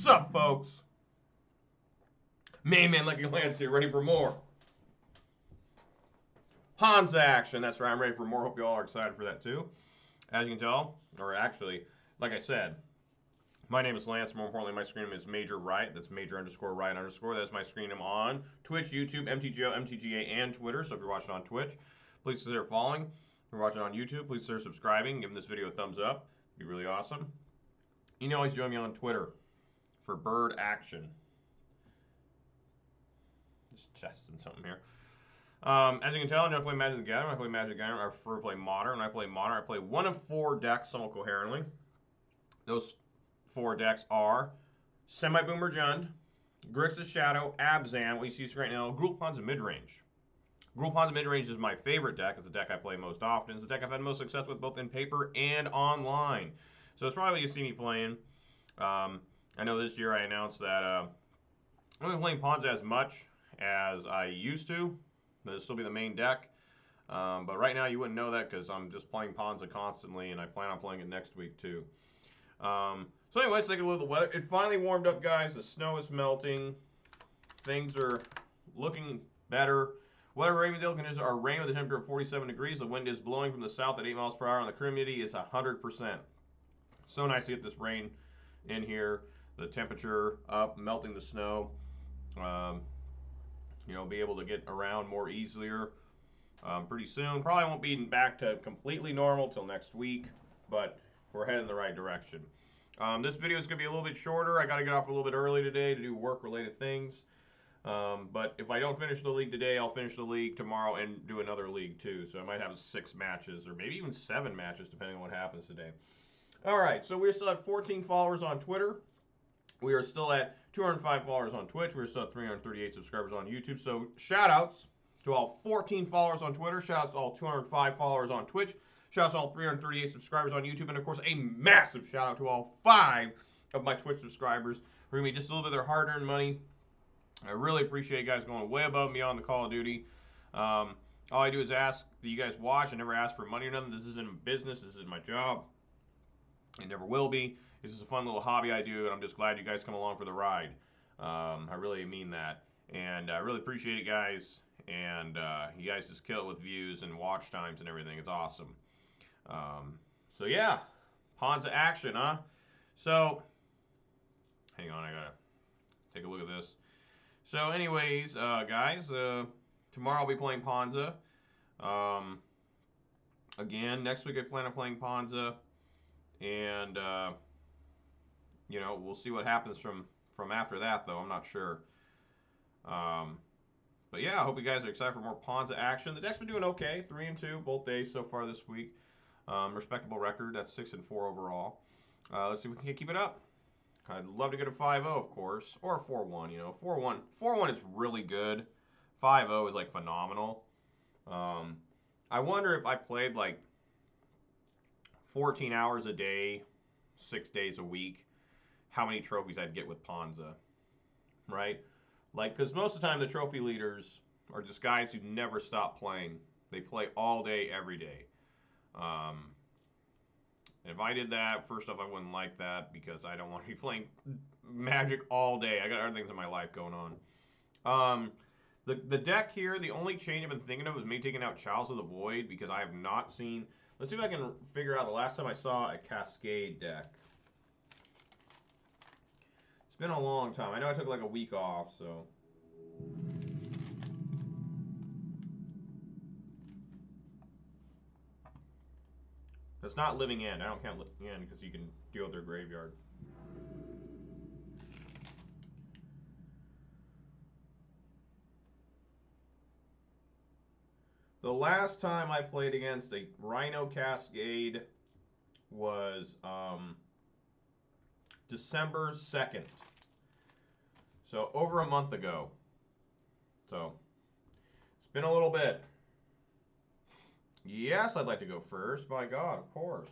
up, folks? Man, Lucky Lance here, ready for more. Ponza action. That's right, I'm ready for more. Hope you all are excited for that too. As you can tell, or actually, like I said, my name is Lance. More importantly, my screen name is Major Right. That's Major_Right_. That's my screen name on Twitch, YouTube, MTGO, MTGA, and Twitter. So if you're watching on Twitch, please consider following. If you're watching on YouTube, please consider subscribing. Giving this video a thumbs up. It'd be really awesome. You can always join me on Twitter for bird action. Just testing something here. As you can tell, I don't play Magic the Gathering. I play Magic the Gathering. I prefer to play Modern. When I play Modern, I play one of 4 decks somewhat coherently. Those 4 decks are Semi-Boomer Jund, Grixis Shadow, Abzan, what you see right now, Gruul Ponza Midrange. Gruul Ponza Midrange is my favorite deck. It's the deck I play most often. It's the deck I've had most success with both in paper and online. So it's probably what you see me playing. I know this year I announced that I'm not playing Ponza as much as I used to. It'll still be the main deck. But right now you wouldn't know that because I'm just playing Ponza constantly, and I plan on playing it next week too. So anyway, let's take a look at the weather. It finally warmed up, guys. The snow is melting. Things are looking better. Weather Ravendale conditions are rain with a temperature of 47 degrees. The wind is blowing from the south at 8 miles per hour, and the humidity is 100%. So nice to get this rain in here. The temperature up, melting the snow. You know, be able to get around more easier pretty soon. Probably won't be back to completely normal till next week, but we're heading in the right direction. This video is going to be a little bit shorter. I got to get off a little bit early today to do work-related things. But if I don't finish the league today, I'll finish the league tomorrow and do another league too. So I might have 6 matches or maybe even 7 matches depending on what happens today. All right, so we're still at 14 followers on Twitter. We are still at 205 followers on Twitch. We're still at 338 subscribers on YouTube. So shout-outs to all 14 followers on Twitter. Shout-outs to all 205 followers on Twitch. Shout-outs to all 338 subscribers on YouTube. And, of course, a massive shout-out to all 5 of my Twitch subscribers for giving me just a little bit of their hard-earned money. I really appreciate you guys going way above and beyond the Call of Duty. All I do is ask that you guys watch. I never ask for money or nothing. This isn't a business. This is my job. It never will be. This is a fun little hobby I do, and I'm just glad you guys come along for the ride. I really mean that. And I really appreciate it, guys. And you guys just kill it with views and watch times and everything. It's awesome. So, yeah. Ponza action, huh? So, hang on. I got to take a look at this. So, anyways, guys, tomorrow I'll be playing Ponza. Again, next week I plan on playing Ponza. And, you know, we'll see what happens from after that, though. I'm not sure. But, yeah, I hope you guys are excited for more Ponza action. The deck's been doing okay. 3-2 both days so far this week. Respectable record. That's 6-4 overall. Let's see if we can keep it up. I'd love to get a 5-0, of course. Or a 4-1, you know. 4-1 is really good. 5-0 is, like, phenomenal. I wonder if I played, like, 14 hours a day, 6 days a week, how many trophies I'd get with Ponza, right? Like, because most of the time the trophy leaders are just guys who never stop playing. They play all day, every day. If I did that, first off, I wouldn't like that because I don't want to be playing Magic all day. I got other things in my life going on. The deck here, the only change I've been thinking of is me taking out Chalice of the Void because I have not seen... Let's see if I can figure out the last time I saw a Cascade deck. It's been a long time. I know I took like a week off, so... It's not Living End. I don't count Living End because you can deal with their graveyard. The last time I played against a Rhino Cascade was December 2nd. So over a month ago. So it's been a little bit. Yes, I'd like to go first. By God, of course.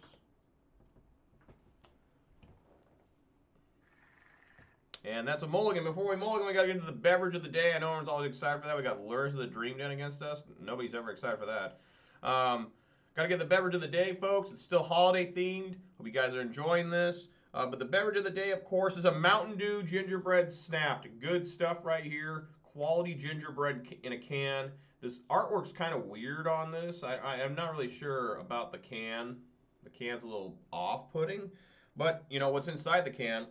And that's a mulligan. Before we mulligan, we got to get into the beverage of the day. I know everyone's always excited for that. We got Lures of the Dream Den against us. Nobody's ever excited for that. Got to get the beverage of the day, folks. It's still holiday themed. Hope you guys are enjoying this. But the beverage of the day, of course, is a Mountain Dew gingerbread snapped. Good stuff right here. Quality gingerbread in a can. This artwork's kind of weird on this. I'm not really sure about the can. The can's a little off-putting. But, you know, what's inside the can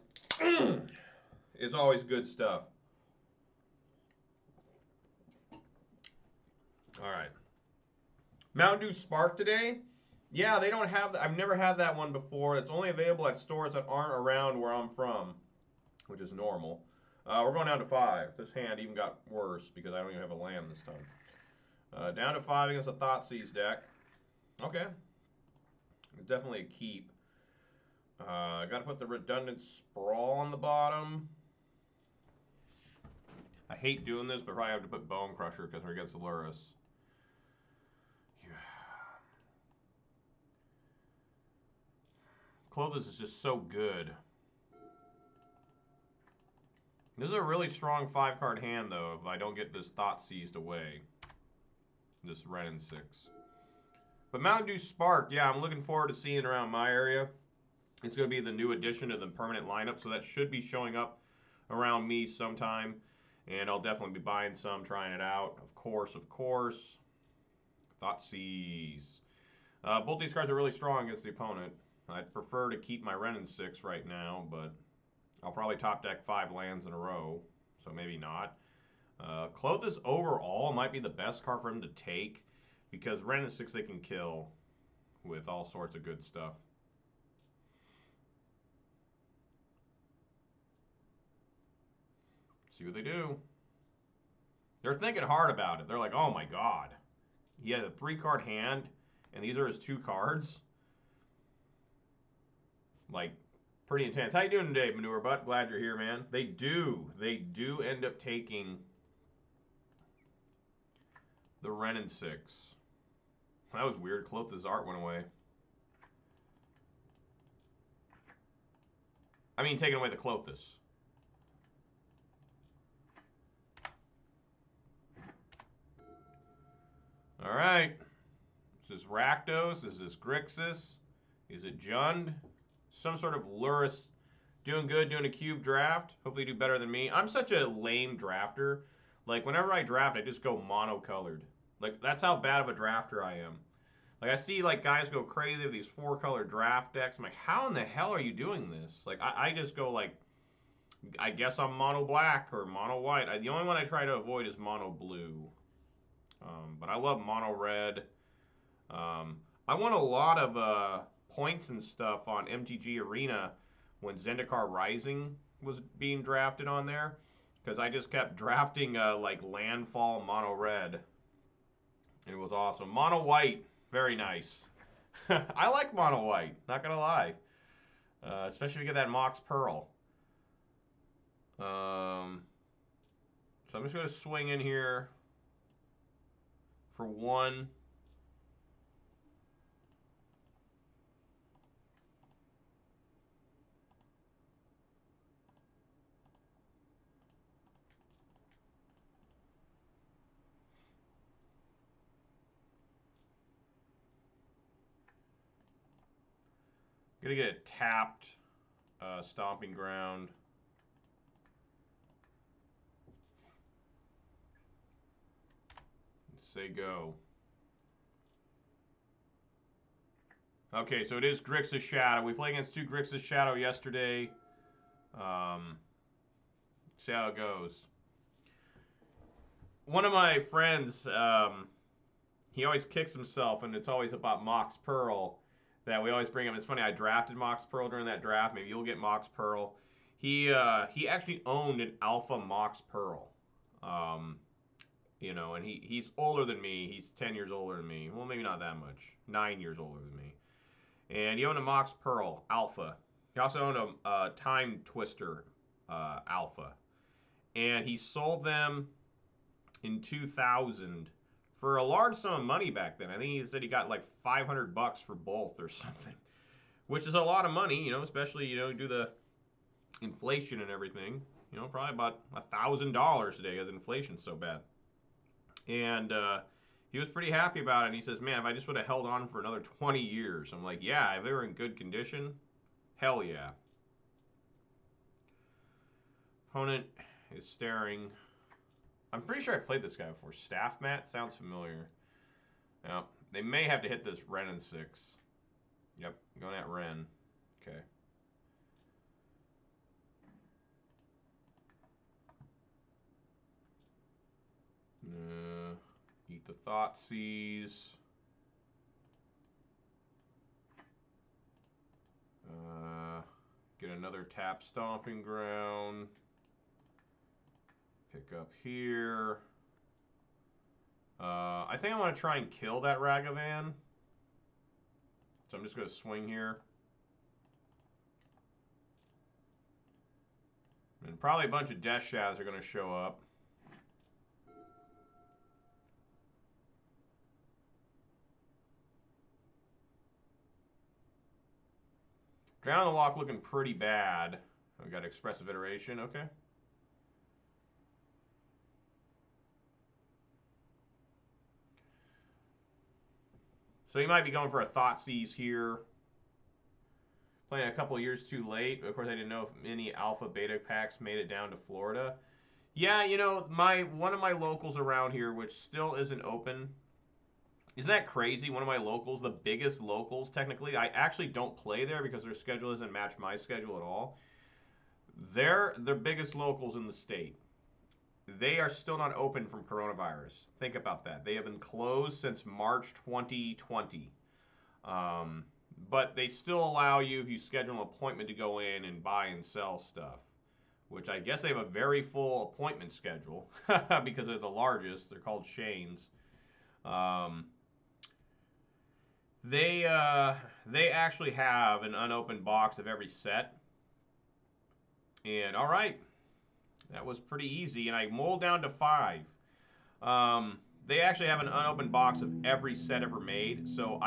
is always good stuff. All right. Mountain Dew Spark today. Yeah, they don't have that. I've never had that one before. It's only available at stores that aren't around where I'm from, which is normal. We're going down to 5. This hand even got worse because I don't even have a land this time. Down to 5 against a Thoughtseize deck. Okay. It's definitely a keep. I got to put the redundant Sprawl on the bottom. I hate doing this, but I probably have to put Bone Crusher because we're against Luris. Clothes is just so good. This is a really strong 5-card hand, though, if I don't get this Thoughtseized away. This Renin 6. But Mountain Dew Spark, yeah, I'm looking forward to seeing it around my area. It's going to be the new addition to the permanent lineup, so that should be showing up around me sometime. And I'll definitely be buying some, trying it out. Of course. Thoughtseize. Both these cards are really strong against the opponent. I'd prefer to keep my Renin 6 right now, but I'll probably top deck 5 lands in a row, so maybe not. Clothes overall might be the best card for him to take, because Renin 6 they can kill with all sorts of good stuff. See what they do. They're thinking hard about it. They're like, oh my god. He has a 3-card hand, and these are his 2 cards. Like, pretty intense. How you doing today, Manure Butt? Glad you're here, man. They do end up taking the Renin 6. That was weird. Clothes' art went away. I mean, taking away the Clothes. All right. Is this Rakdos? Is this Grixis? Is it Jund? Some sort of Luris. Doing good, doing a cube draft. Hopefully you do better than me. I'm such a lame drafter. Like, whenever I draft, I just go monocolored. Like, that's how bad of a drafter I am. Like, I see, like, guys go crazy with these 4-color draft decks. I'm like, how in the hell are you doing this? Like, I just go, like, I guess I'm mono black or mono white. The only one I try to avoid is mono blue. But I love mono red. I won a lot of points and stuff on MTG Arena when Zendikar Rising was being drafted on there, because I just kept drafting like landfall mono red. It was awesome. Mono white, very nice. I like mono white, not gonna lie. Especially if you get that Mox Pearl. So I'm just gonna swing in here for 1. Gonna get a tapped Stomping Ground. Let's say go. Okay, so it is Grixis Shadow. We played against 2 Grixis Shadow yesterday. See how it goes. One of my friends, he always kicks himself, and it's always about Mox Pearl that we always bring him. It's funny, I drafted Mox Pearl during that draft. Maybe you'll get Mox Pearl. He actually owned an Alpha Mox Pearl. You know, and he's older than me. He's 10 years older than me. Well, maybe not that much. 9 years older than me. And he owned a Mox Pearl Alpha. He also owned a Time Twister Alpha. And he sold them in 2000 for a large sum of money back then. I think he said he got like $500 for both or something, which is a lot of money, you know, especially, you know, do the inflation and everything, you know, probably about $1,000 today because inflation's so bad. And he was pretty happy about it. And he says, man, if I just would have held on for another 20 years, I'm like, yeah, if they were in good condition, hell yeah. Opponent is staring. I'm pretty sure I played this guy before. Staff Mat sounds familiar. Now, they may have to hit this Ren and 6. Yep, going at Ren. Okay. Eat the Thoughtseize. Get another tap Stomping Ground. Pick up here. I think I want to try and kill that Ragavan. So I'm just going to swing here. And probably a bunch of Death Shadows are going to show up. Drown the Lock looking pretty bad. We got Expressive Iteration, okay. So you might be going for a Thoughtseize here. Playing a couple years too late. Of course, I didn't know if any alpha beta packs made it down to Florida. Yeah, you know, one of my locals around here, which still isn't open. Isn't that crazy? One of my locals, the biggest locals, technically. I actually don't play there because their schedule doesn't match my schedule at all. They're the biggest locals in the state. They are still not open from coronavirus. Think about that. They have been closed since March 2020. But they still allow you, if you schedule an appointment, to go in and buy and sell stuff. Which I guess they have a very full appointment schedule because they're the largest. They're called Shanes. They actually have an unopened box of every set. And all right, that was pretty easy. And I mulled down to 5. They actually have an unopened box of every set ever made. So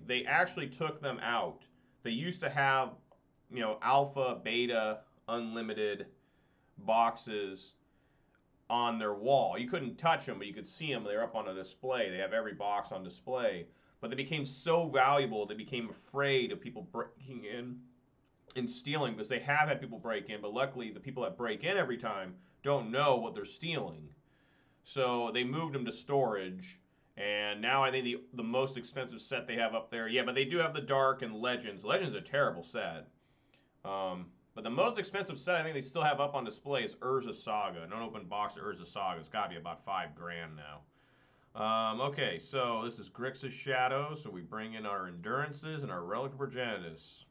they actually took them out. They used to have, you know, alpha, beta, unlimited boxes on their wall. You couldn't touch them, but you could see them. They're up on a display. They have every box on display. But they became so valuable, they became afraid of people breaking in and stealing, because they have had people break in, but luckily the people that break in every time don't know what they're stealing. So they moved them to storage, and now I think the most expensive set they have up there, yeah, but they do have the Dark and Legends. Legends is a terrible set. But the most expensive set I think they still have up on display is Urza Saga. An unopened box of Urza Saga. It's got to be about $5 grand now. Okay, so this is Grixis Shadow, so we bring in our Endurances and our Relic of Progenitus.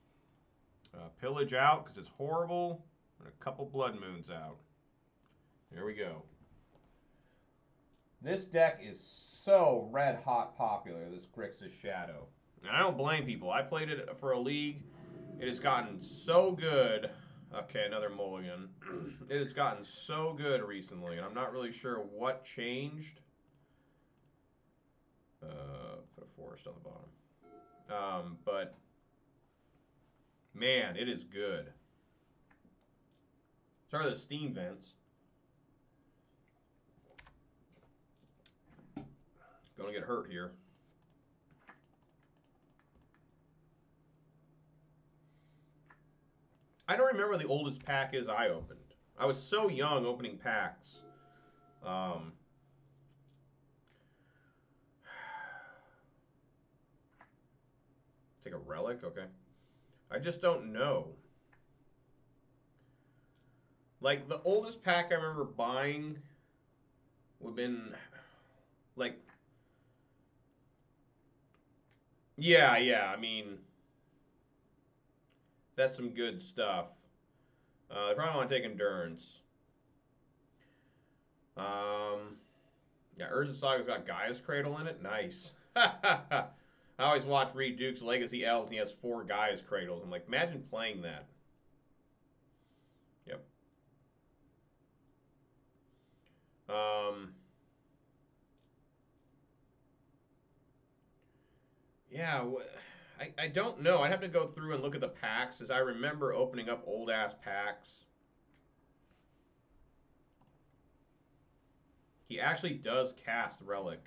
Pillage out, because it's horrible, and a couple Blood Moons out. Here we go. This deck is so red-hot popular, this Grixis Shadow. And I don't blame people. I played it for a league. It has gotten so good. Okay, another mulligan. It has gotten so good recently, and I'm not really sure what changed. Put a forest on the bottom. But man, it is good. Sorry, the steam vents. Gonna get hurt here. I don't remember the oldest pack is I opened. I was so young opening packs. Take a relic, okay. I just don't know. Like, the oldest pack I remember buying would have been, like, yeah, I mean, that's some good stuff. I probably want to take Endurance. Yeah, Urza Saga's got Gaia's Cradle in it. Nice. I always watch Reed Duke's Legacy Elves, and he has 4 Gaia's Cradles. I'm like, imagine playing that. Yep. Yeah, I don't know. I'd have to go through and look at the packs, as I remember opening up old-ass packs. He actually does cast Relic.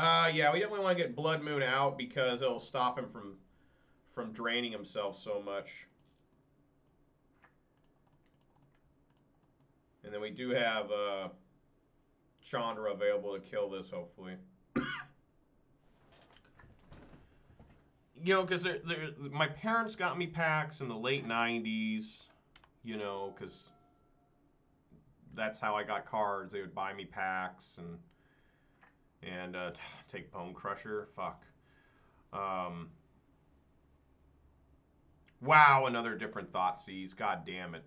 Yeah, we definitely want to get Blood Moon out because it'll stop him from draining himself so much. And then we do have Chandra available to kill this, hopefully. You know, because my parents got me packs in the late 90s, you know, because that's how I got cards. They would buy me packs and take Bone Crusher. Fuck. Wow, another different Thoughtseize. God damn it.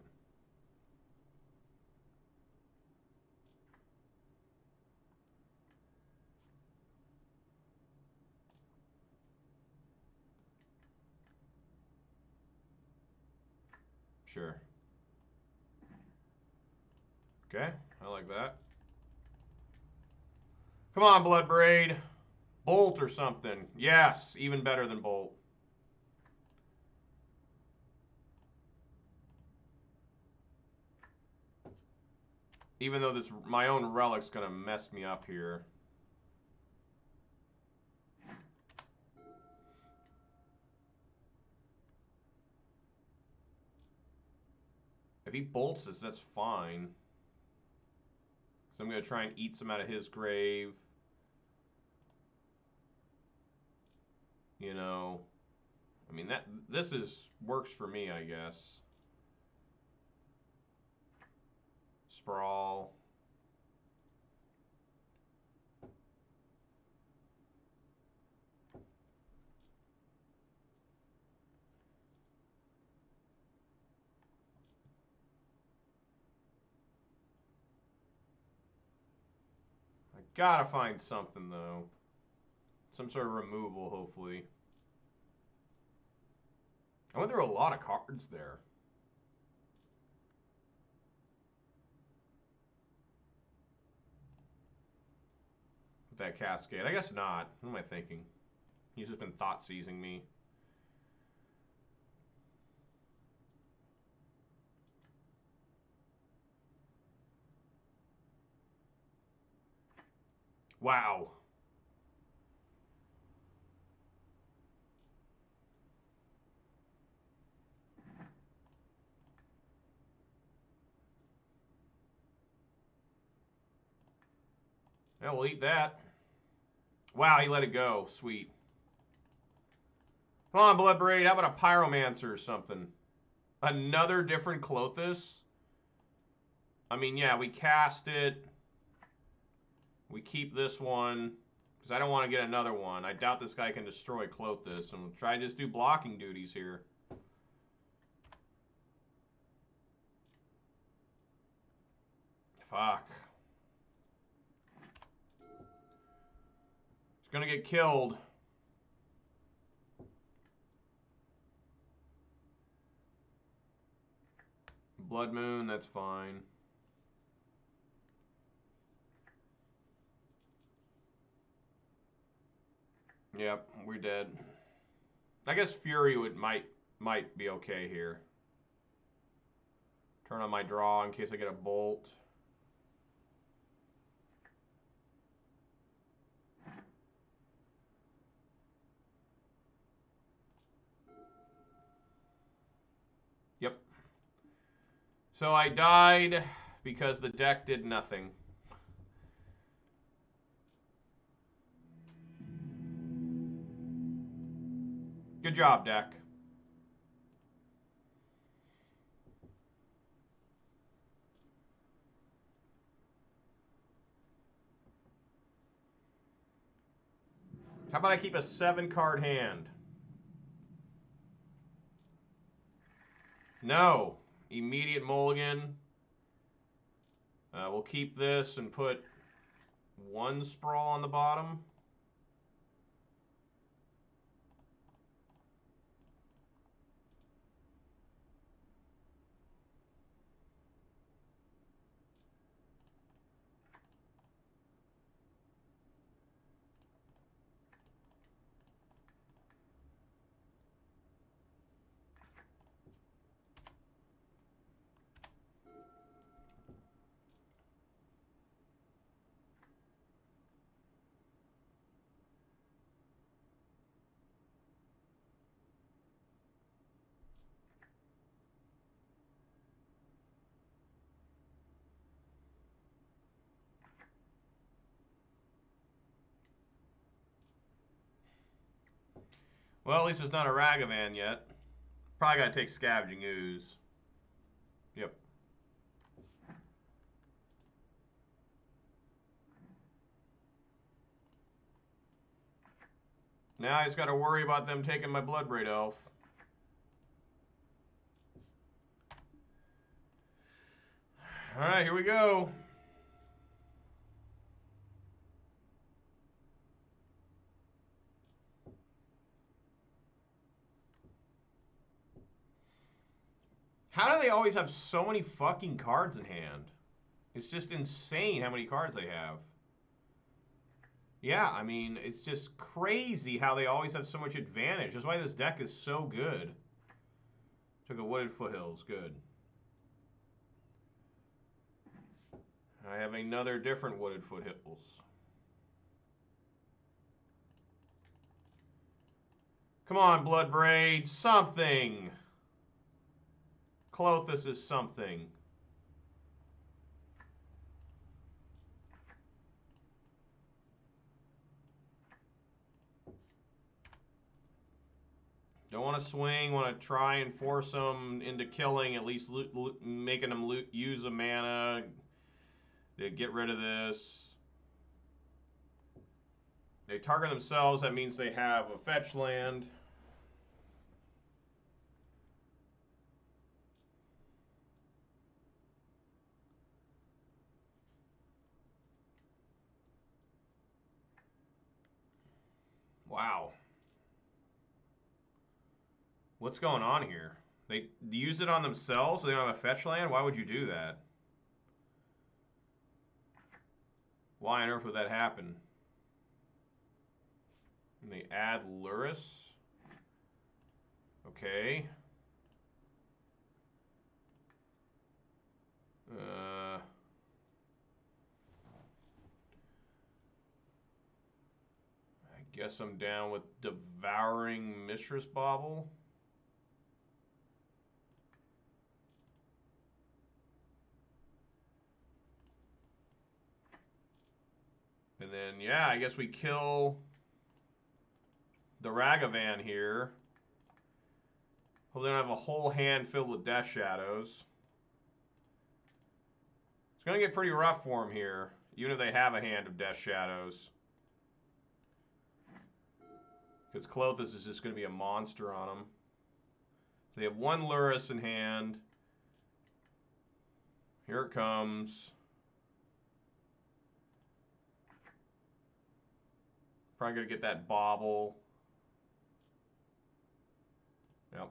Sure. Okay, I like that. Come on, Bloodbraid. Bolt or something. Yes, even better than Bolt. Even though this my own relic's gonna mess me up here. If he bolts this, that's fine. So I'm gonna try and eat some out of his grave. You know, I mean this works for me, I guess. Sprawl. I gotta find something though. Some sort of removal, hopefully. I went through a lot of cards there. With that Cascade. I guess not. What am I thinking? He's just been thought-seizing me. Wow. Yeah, we'll eat that. Wow, he let it go. Sweet. Come on, Bloodbraid. How about a Pyromancer or something? Another different Klothys? I mean, yeah, we cast it. We keep this one. Because I don't want to get another one. I doubt this guy can destroy Klothys. And we'll try to just do blocking duties here. Fuck. He's going to get killed. Blood Moon, that's fine. Yep, we're dead. I guess Fury might be okay here. Turn on my draw in case I get a bolt. Yep. So I died because the deck did nothing. Good job, deck. How about I keep a 7-card hand? No. Immediate mulligan. We'll keep this and put 1 Sprawl on the bottom. Well, at least it's not a Ragavan yet. Probably got to take Scavenging Ooze. Yep. Now I just got to worry about them taking my Bloodbraid Elf. Alright, here we go. How do they always have so many fucking cards in hand? It's just insane how many cards they have. Yeah, I mean, it's just crazy how they always have so much advantage. That's why this deck is so good. Took a Wooded Foothills, good. I have another different Wooded Foothills. Come on, Bloodbraid, something. Klothys is something. Don't want to swing, want to try and force them into killing, at least making them use a mana to get rid of this. They target themselves, that means they have a fetch land. Wow. What's going on here? They use it on themselves so they don't have a fetch land? Why would you do that? Why on earth would that happen? And they add Lurrus. Okay. I guess I'm down with Devouring Mistress Bauble. And then, yeah, I guess we kill the Ragavan here. Well, then I have a whole hand filled with Death Shadows. It's going to get pretty rough for them here, even if they have a hand of Death Shadows. Because Klothys is just going to be a monster on them. They have one Lurrus in hand. Here it comes. Probably going to get that Bauble. Yep.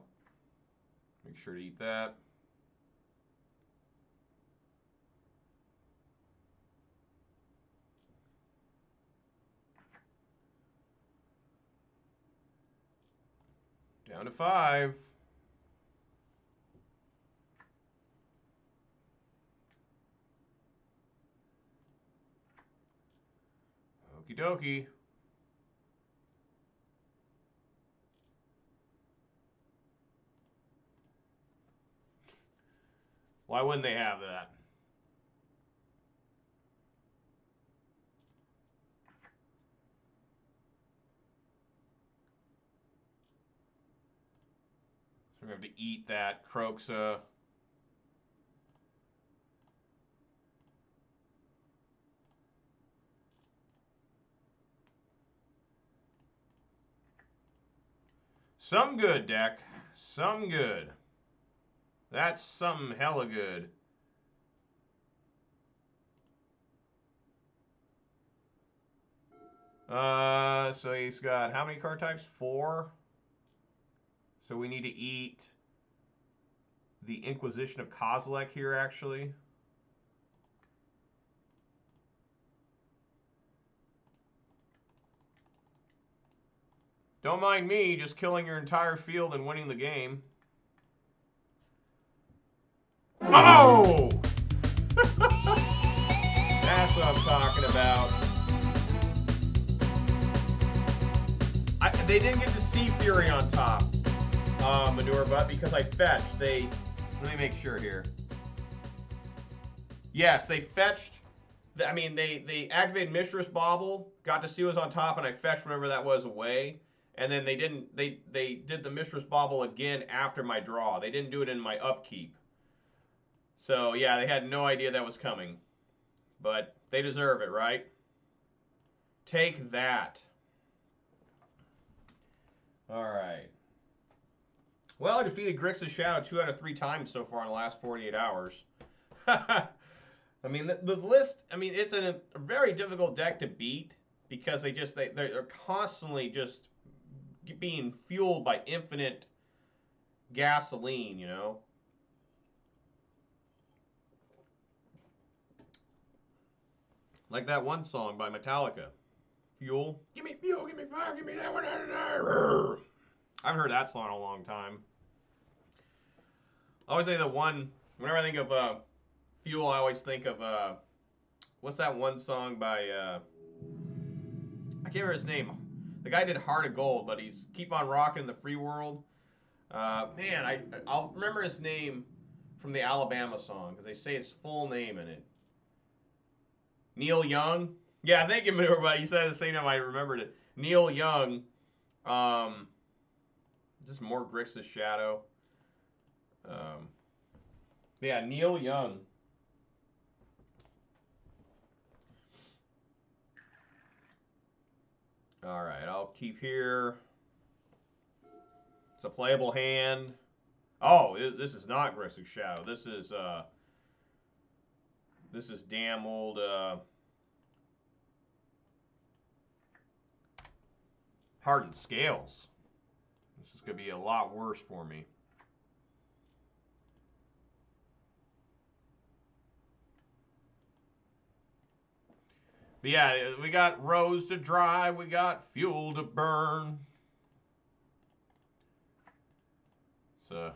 Make sure to eat that. Down to 5. Okie dokie. Why wouldn't they have that? So we're going to have to eat that Kroxa. Some good, deck. Some good. That's something hella good. So he's got how many card types? 4. So we need to eat the Inquisition of Kozilek here, actually. Don't mind me just killing your entire field and winning the game. Oh! That's what I'm talking about. They didn't get to see Fury on top, Manure Butt, because I fetched. Let me make sure here. Yes, they fetched. I mean, they activated Mistress Bauble, got to see what was on top, and I fetched whatever that was away. and then they didn't. They did the Mistress Bauble again after my draw. They didn't do it in my upkeep. So yeah, they had no idea that was coming, but they deserve it, right? Take that. All right. Well, I defeated Grixis Shadow 2 out of 3 times so far in the last 48 hours. I mean, the list, I mean, it's a very difficult deck to beat because they're constantly just being fueled by infinite gasoline, you know? Like that one song by Metallica. Fuel. Give me fuel, give me fire, give me that one out of there. I haven't heard that song in a long time. I always say the one, whenever I think of fuel, I always think of, what's that one song by, I can't remember his name. The guy did Heart of Gold, but he's Keep on Rocking the Free World. Man, I'll remember his name from the Alabama song, because they say his full name in it. Neil Young. Yeah, thank you, everybody. You said it at the same time I remembered it. Neil Young. Just more Grixis Shadow. Yeah, Neil Young. All right, I'll keep here. It's a playable hand. Oh, this is not Grixis Shadow. This is damn old. Hardened Scales. This is gonna be a lot worse for me. But yeah, we got Rose to drive, we got fuel to burn. It's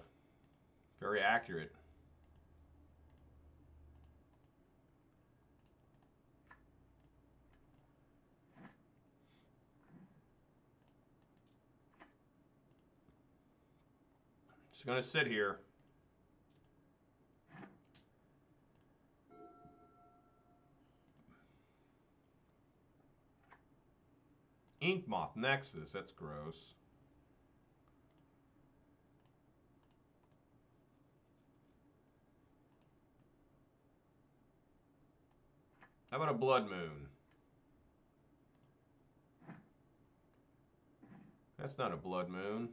very accurate. Just gonna sit here. Ink Moth Nexus, that's gross. How about a Blood Moon? That's not a Blood Moon.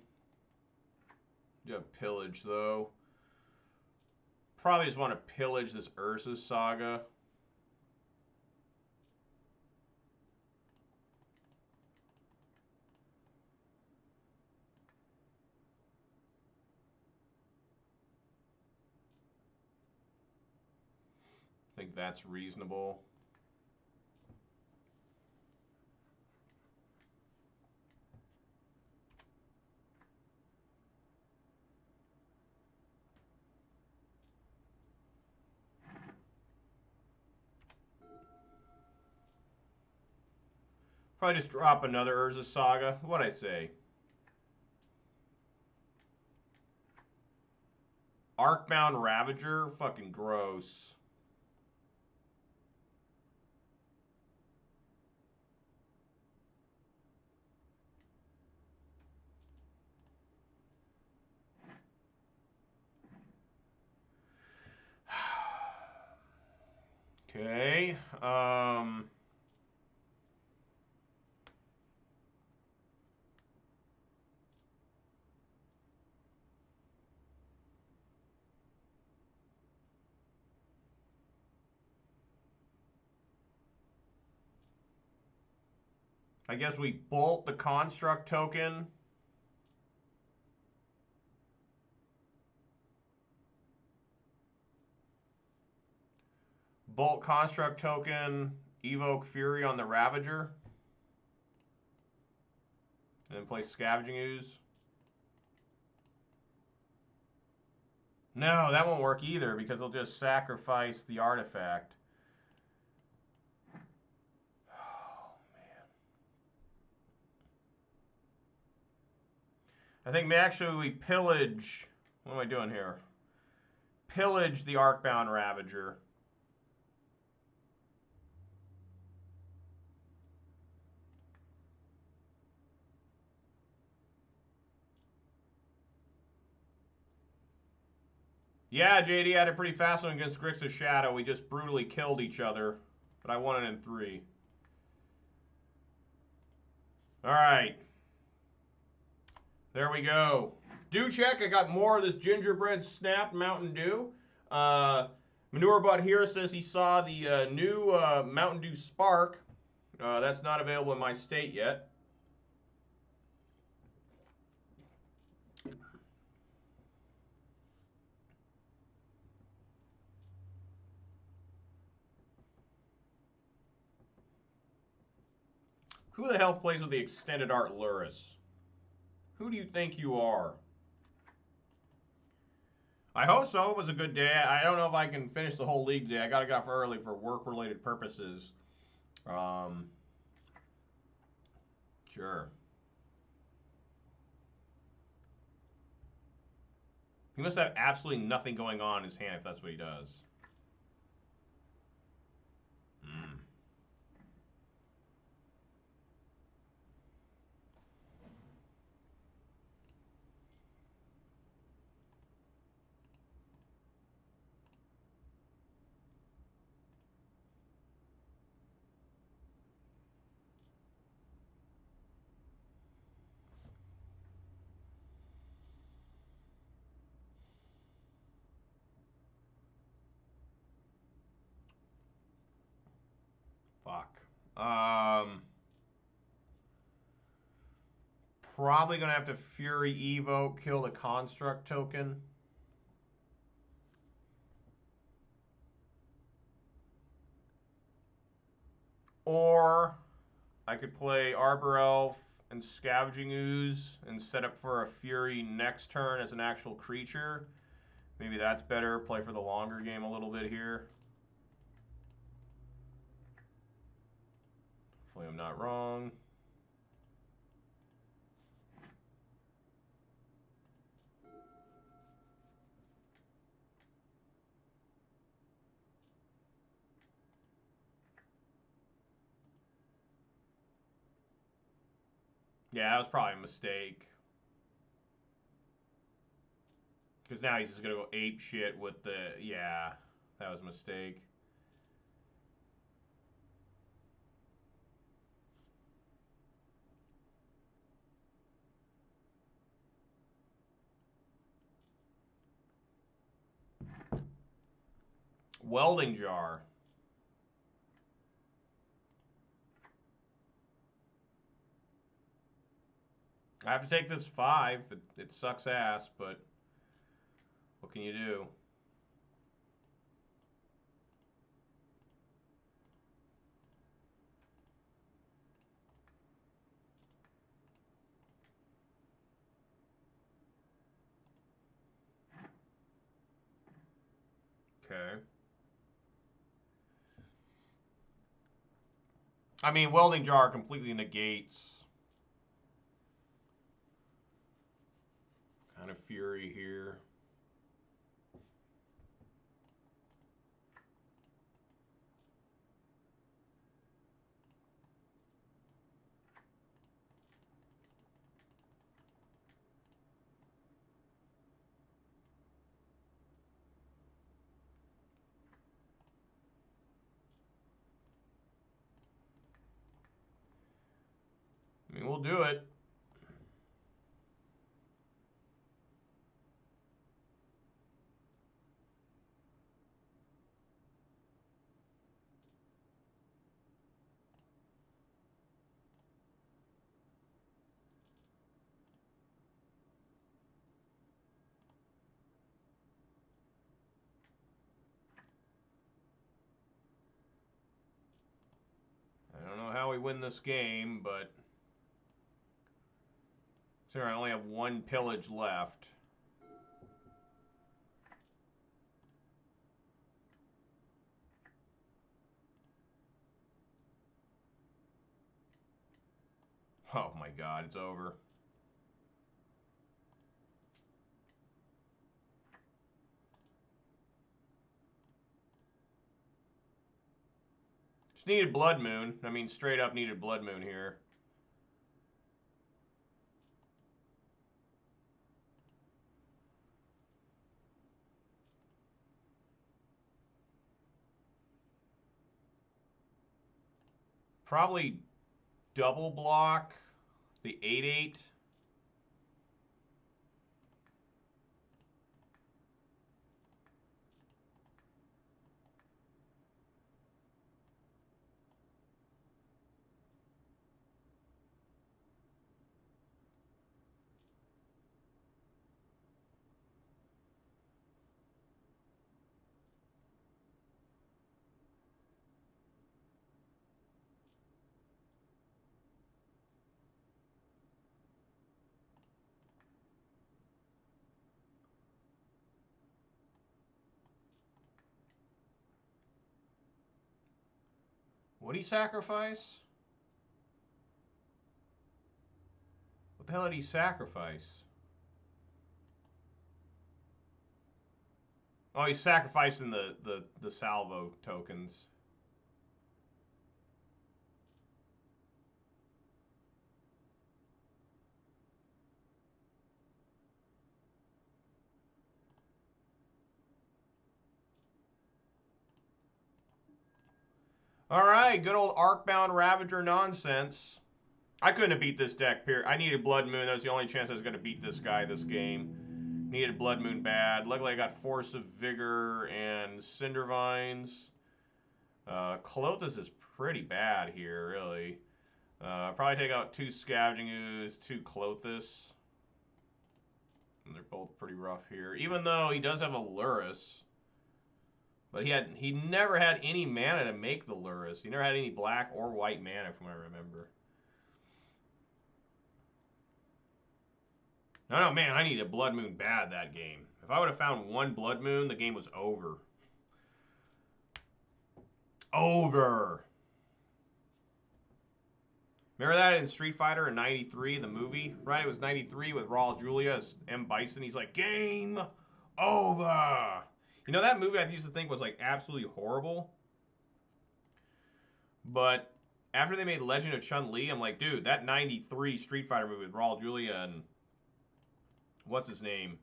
You have Pillage, though. Probably just want to pillage this Urza's Saga. I think that's reasonable. Probably just drop another Urza's Saga. What'd I say? Arcbound Ravager? Fucking gross. Okay. I guess we bolt the Construct token. Bolt Construct token, evoke Fury on the Ravager. And then play Scavenging Ooze. No, that won't work either because they'll just sacrifice the artifact. Oh, man. I think actually we pillage. What am I doing here? Pillage the Arcbound Ravager. Yeah, JD had a pretty fast one against Grixis Shadow. We just brutally killed each other, but I won it in 3. All right. There we go. Dew check. I got more of this gingerbread snap Mountain Dew. Manure Butt here says he saw the new Mountain Dew Spark. That's not available in my state yet. Who the hell plays with the extended art Luris? Who do you think you are? I hope so. It was a good day. I don't know if I can finish the whole league today. I got to get off early for work-related purposes. Sure. He must have absolutely nothing going on in his hand if that's what he does. Fuck. Probably going to have to Fury Evoke, kill the Construct token. Or I could play Arbor Elf and Scavenging Ooze and set up for a Fury next turn as an actual creature. Maybe that's better. Play for the longer game a little bit here. Hopefully I'm not wrong. Yeah, that was probably a mistake. Because now he's just going to go ape shit with the... Yeah, that was a mistake. Welding Jar. I have to take this 5. It sucks ass, but what can you do? Okay. I mean, Welding Jar completely negates kind of Fury here. I mean, we'll do it. I don't know how we win this game, but... Sorry, I only have 1 pillage left. Oh my god, it's over. Just needed Blood Moon. I mean, straight up needed Blood Moon here. probably double block the 8/8. What'd he sacrifice? What the hell did he sacrifice? Oh, he's sacrificing the salvo tokens. All right, good old Arcbound Ravager nonsense. I couldn't have beat this deck, period. I needed Blood Moon. That was the only chance I was going to beat this guy this game. Needed Blood Moon bad. Luckily, I got Force of Vigor and Cindervines. Clothis is pretty bad here, really. Probably take out 2 Scavenging Ooze, 2 Clothis. And they're both pretty rough here. Even though he does have a Lurrus. But he never had any mana to make the Lurrus. He never had any black or white mana, from what I remember. No, man, I needed Blood Moon bad that game. If I would have found 1 Blood Moon, the game was over. Over. Remember that in Street Fighter in '93, the movie? Right? It was '93 with Raul Julia as M. Bison. He's like, game over. You know, that movie I used to think was like absolutely horrible. But after they made Legend of Chun-Li, I'm like, dude, that '93 Street Fighter movie with Raul Julia and what's his name?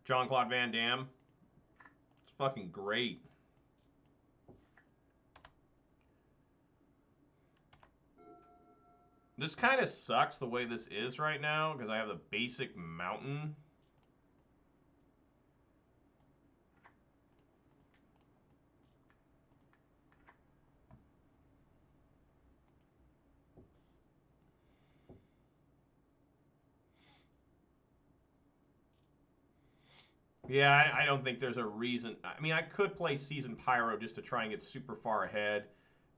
Jean-Claude Van Damme. It's fucking great. This kind of sucks the way this is right now because I have the basic mountain. Yeah, I don't think there's a reason. I mean, I could play Season Pyro just to try and get super far ahead,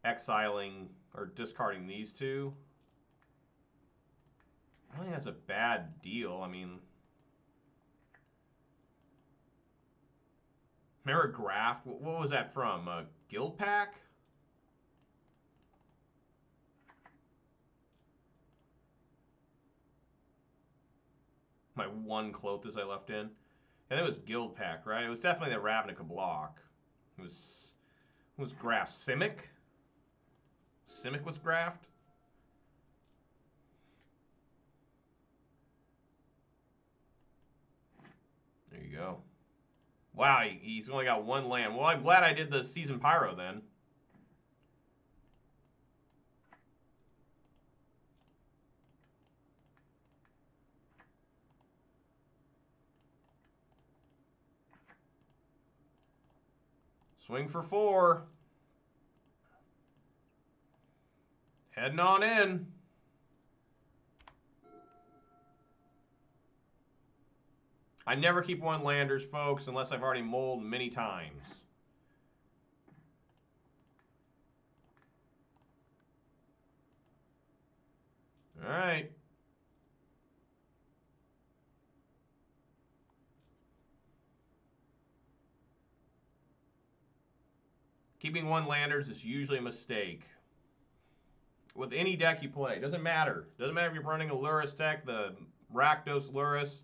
exiling or discarding these 2. I don't think that's a bad deal. I mean, remember Graft? What was that from? Guild Pack? My 1 Clothis I left in. And it was Guild Pack, right? It was definitely the Ravnica block. It was Graft. Simic? Simic was Graft? There you go. Wow, he's only got 1 land. Well, I'm glad I did the Season Pyro then. Swing for 4. Heading on in. I never keep 1 landers, folks, unless I've already mulled many times. All right. Keeping 1 landers is usually a mistake. With any deck you play, it doesn't matter. Doesn't matter if you're running a Lurrus deck, the Rakdos Lurrus.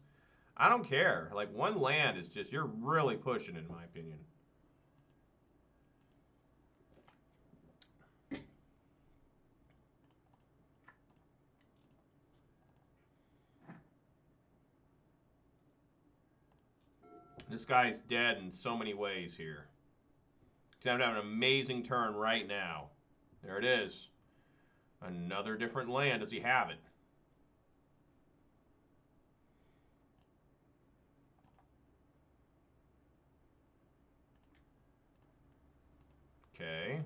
I don't care. Like, 1 land is just, you're really pushing it, in my opinion. This guy's dead in so many ways here. He's having an amazing turn right now. There it is. Another different land. Does he have it? Okay.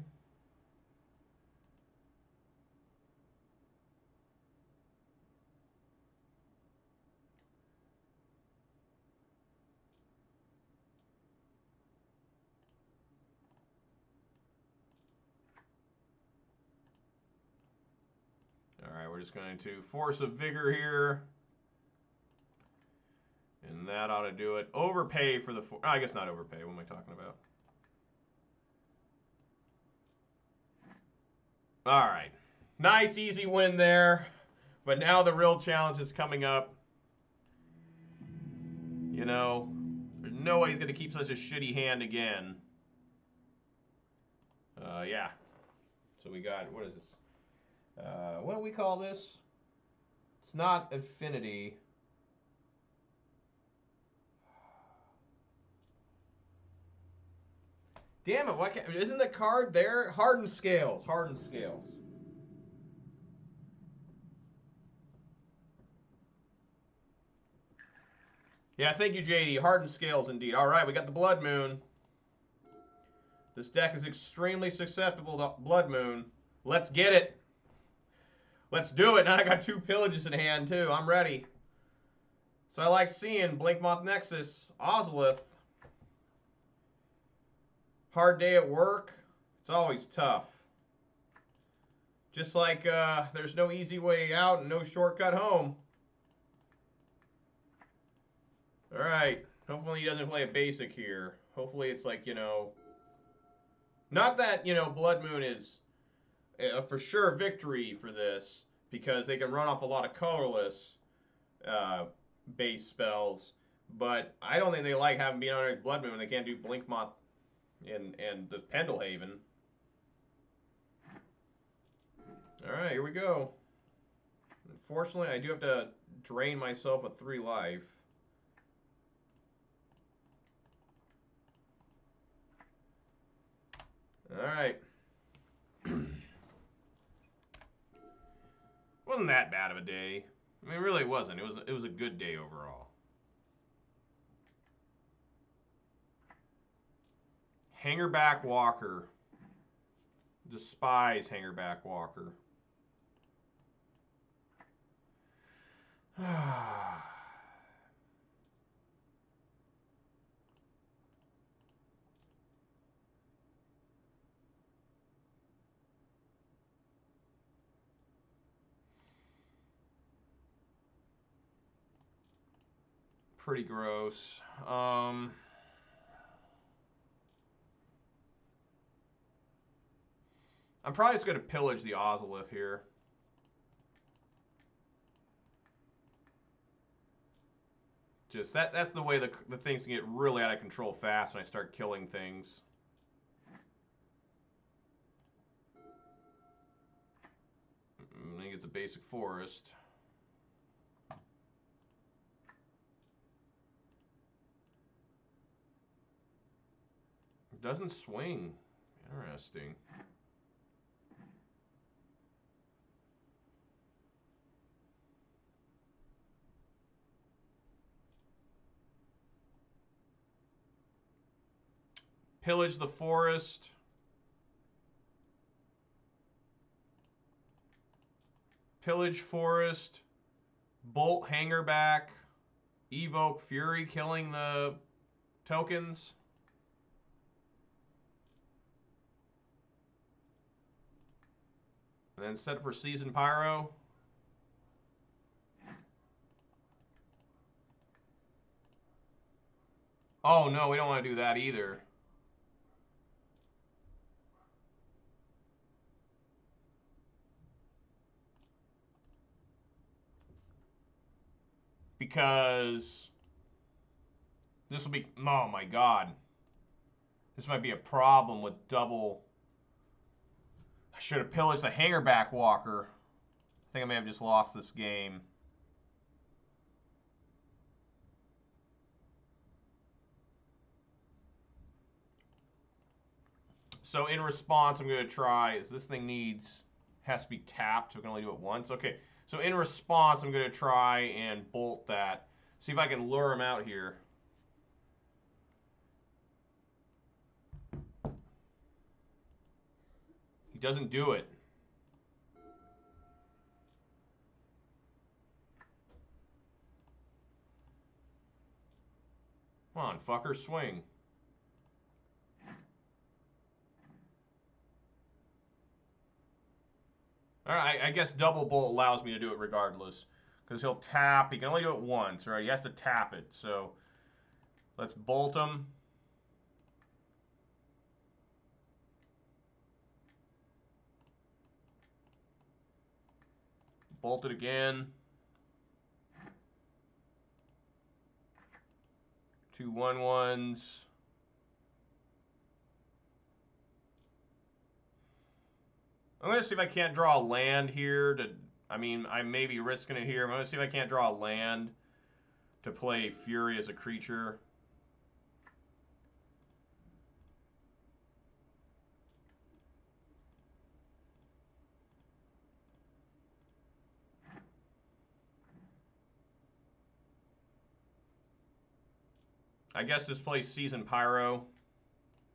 Alright, we're just going to force a vigor here. And that ought to do it. Overpay for the... I guess not overpay. What am I talking about? Alright. Nice, easy win there. But now the real challenge is coming up. You know, there's no way he's going to keep such a shitty hand again. Yeah. So we got... What is this? What do we call this? It's not affinity. Damn it, why can't, isn't the card there? Hardened scales, hardened scales. Yeah, thank you, JD. Hardened scales indeed. All right, we got the Blood Moon. This deck is extremely susceptible to Blood Moon. Let's get it. Let's do it. Now I got 2 pillages in hand, too. I'm ready. So I like seeing Blinkmoth Nexus, Ozolith. Hard day at work. It's always tough. Just like there's no easy way out and no shortcut home. Alright. Hopefully he doesn't play a basic here. Hopefully it's like, you know... Not that, you know, Blood Moon is a for sure victory for this. Because they can run off a lot of colorless base spells. But I don't think they like having being on Blood Moon when they can't do Blinkmoth and the Pendelhaven. Alright, here we go. Unfortunately, I do have to drain myself with 3 life. Alright. Wasn't that bad of a day. I mean, it really wasn't. It was a good day overall. Hangerback Walker. Despise Hangerback Walker. Pretty gross. I'm probably just going to pillage the Ozolith here. Just that's the way the things can get really out of control fast when I start killing things. I think it's a basic forest. It doesn't swing. Interesting. Pillage the forest. Pillage forest. Bolt Hangerback. Evoke Fury, killing the tokens. And then set for Season Pyro. Oh no, we don't want to do that either. Because this will be, oh my god. This might be a problem with double. I should have pillaged the Hangerback Walker. I think I may have just lost this game. So in response, I'm going to try, as this thing needs Has to be tapped, so we can only do it once. Okay, so in response, I'm going to try and bolt that. See if I can lure him out here. He doesn't do it. Come on, fucker, swing. Alright, I guess double bolt allows me to do it regardless. Because he'll tap. He can only do it once, right? He has to tap it. So let's bolt him. Bolt it again. 2 1/1s. I'm going to see if I can't draw a land here to... I mean, I may be risking it here. I'm going to see if I can't draw a land to play Fury as a creature. I guess this plays Season Pyro,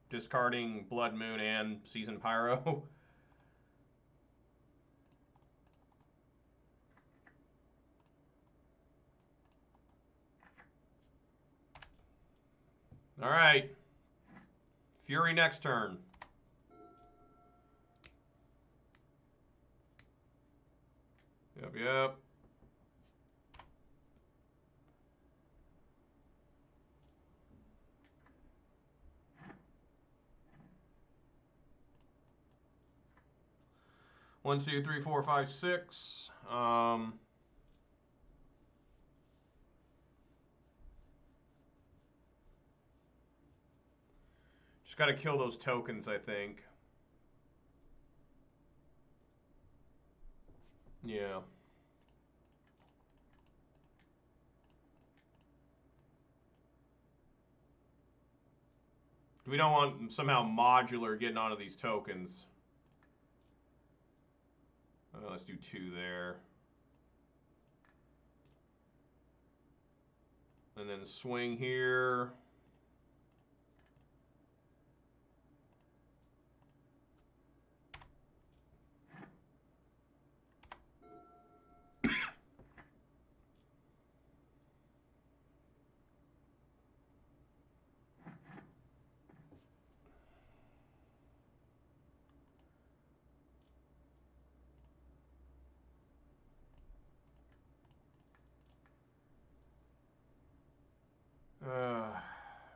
discarding Blood Moon and Season Pyro. All right. Fury next turn. Yep. 1, 2, 3, 4, 5, 6. Just got to kill those tokens, I think. Yeah. We don't want somehow modular getting onto these tokens. Let's do 2 there. And then swing here.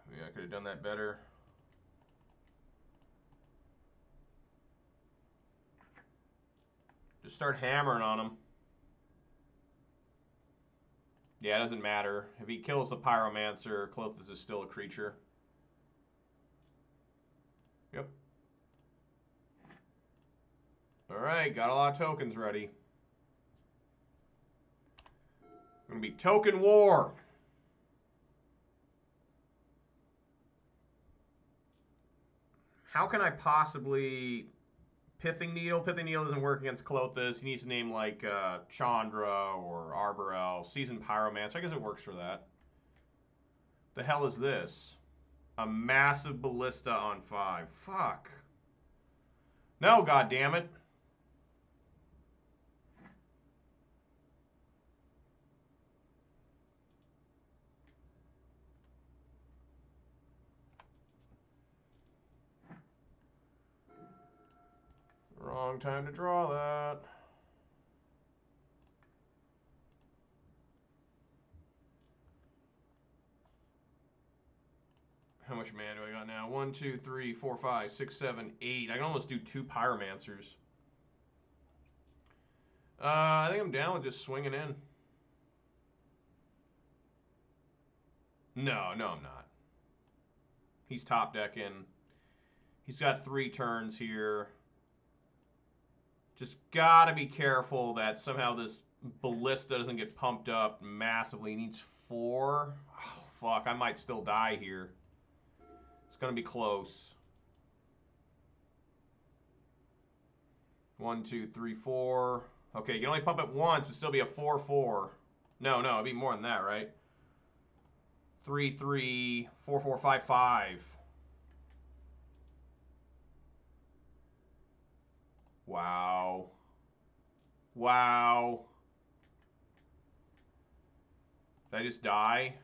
Maybe I could have done that better. Just start hammering on him. Yeah, it doesn't matter. If he kills the Pyromancer, Klothys is still a creature. Yep. Alright, got a lot of tokens ready. Gonna be token war. How can I possibly... Pithing Needle? Pithing Needle doesn't work against Klothys. He needs to name like Chandra or Arborel. Seasoned Pyromancer. I guess it works for that. The hell is this? A massive Ballista on 5. Fuck. No, goddammit. Wrong time to draw that. How much mana do I got now? 1, 2, 3, 4, 5, 6, 7, 8. I can almost do 2 Pyromancers. I think I'm down with just swinging in. No, I'm not. He's top decking. He's got 3 turns here. Just gotta be careful that somehow this Ballista doesn't get pumped up massively. He needs 4. Oh, fuck, I might still die here. It's gonna be close. 1, 2, 3, 4. Okay, you can only pump it once, but still be a 4-4. No, it'd be more than that, right? 3, 3, 4, 4, 5, 5. Wow. Wow. Did I just die?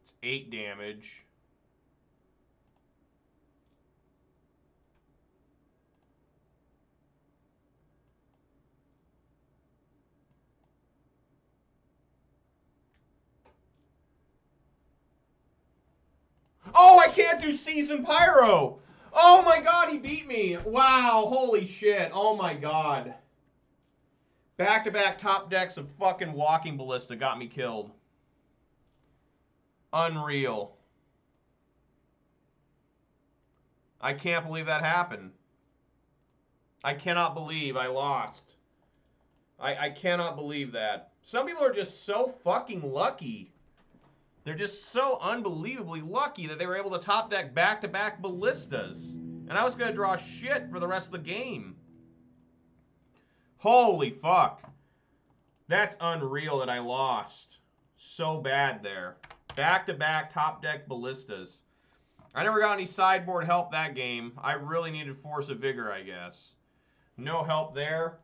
It's 8 damage. Oh, I can't do Season Pyro! Oh my god, he beat me! Wow, holy shit. Oh my god. Back-to-back top decks of fucking Walking Ballista got me killed. Unreal. I can't believe that happened. I cannot believe I lost. I cannot believe that. Some people are just so fucking lucky. They're just so unbelievably lucky that they were able to top deck back-to-back ballistas. And I was going to draw shit for the rest of the game. Holy fuck. That's unreal that I lost. So bad there. Back-to-back top deck ballistas. I never got any sideboard help that game. I really needed Force of Vigor, I guess. No help there.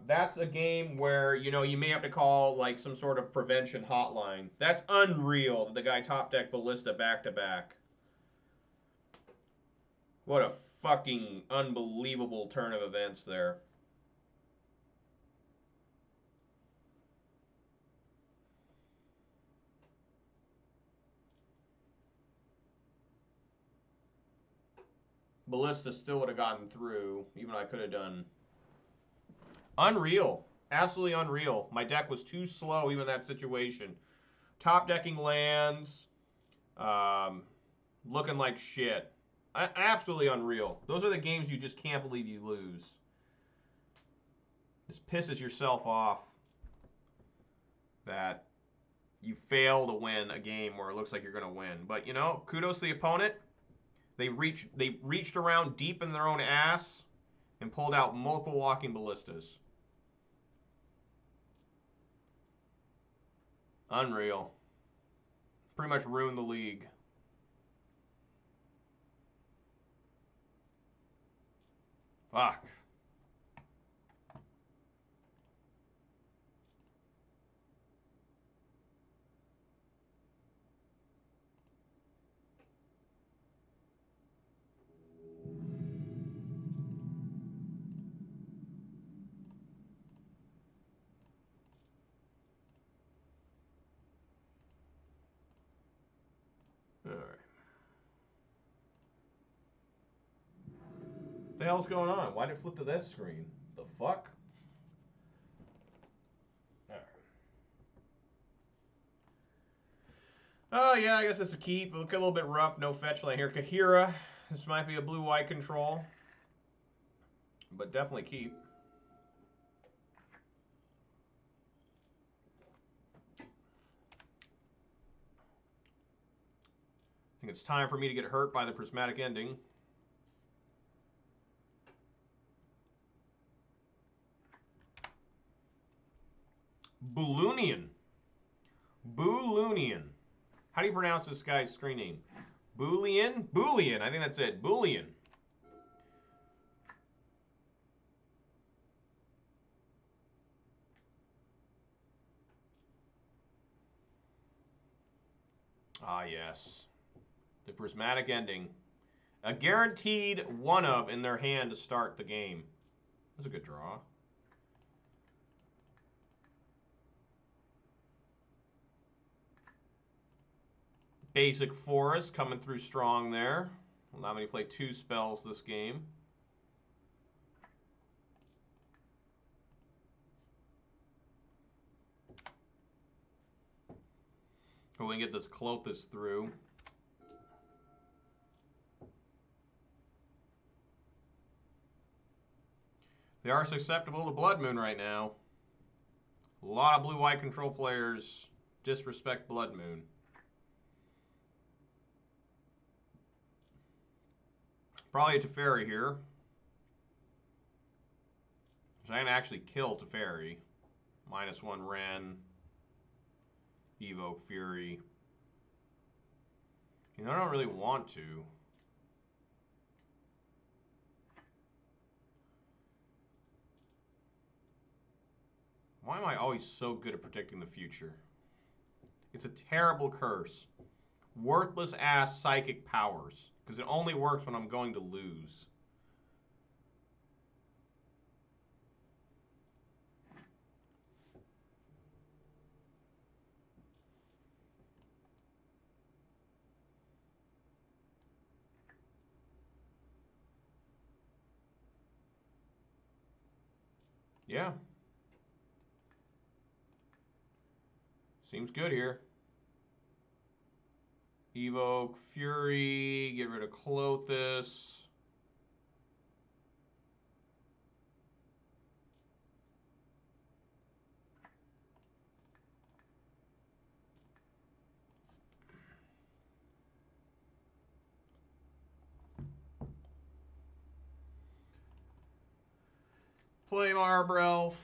That's a game where, you know, you may have to call like some sort of prevention hotline. That's unreal that the guy top deck ballista back to back. What a fucking unbelievable turn of events there. Ballista still would have gotten through, even though I could have done. Unreal. Absolutely unreal. My deck was too slow, even in that situation. Top decking lands. Looking like shit. Absolutely unreal. Those are the games you just can't believe you lose. This pisses yourself off that you fail to win a game where it looks like you're going to win. But, you know, kudos to the opponent. They reached around deep in their own ass and pulled out multiple Walking Ballistas. Unreal. Pretty much ruined the league. Fuck. Alright. What the hell's going on? Why did it flip to this screen? The fuck? Alright. Oh, yeah, I guess it's a keep. Look a little bit rough. No fetch line here. Kahira. This might be a blue-white control. But definitely keep. I think it's time for me to get hurt by the prismatic ending. Booloonian. Booloonian. How do you pronounce this guy's screen name? Boolean? Boolean. I think that's it. Boolean. Ah, yes. The prismatic ending. A guaranteed one of in their hand to start the game. That's a good draw. Basic Forest coming through strong there. Allow me to play 2 spells this game. Hope we can get this Clothis through. They are susceptible to Blood Moon right now. A lot of blue-white control players disrespect Blood Moon. Probably a Teferi here. So I can actually kill Teferi. -1 Ren. Evoke Fury. You know, I don't really want to. Why am I always so good at predicting the future? It's a terrible curse. Worthless ass psychic powers. Because it only works when I'm going to lose. Yeah. Seems good here. Evoke Fury. Get rid of Clothis. Play Marbrelf.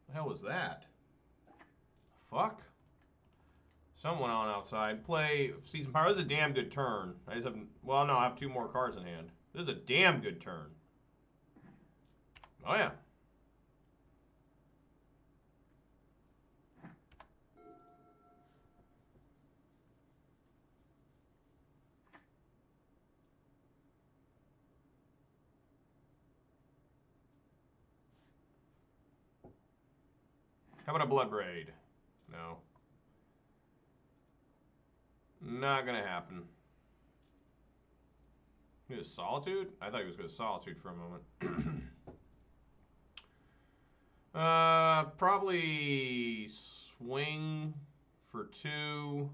The hell was that? Fuck. Someone on outside. Play Season Power. This is a damn good turn. I just have, well, no, I have 2 more cards in hand. This is a damn good turn. Oh, yeah. How about a Blood Braid? No. Not gonna happen. He was Solitude? I thought he was going to Solitude for a moment. Probably swing for 2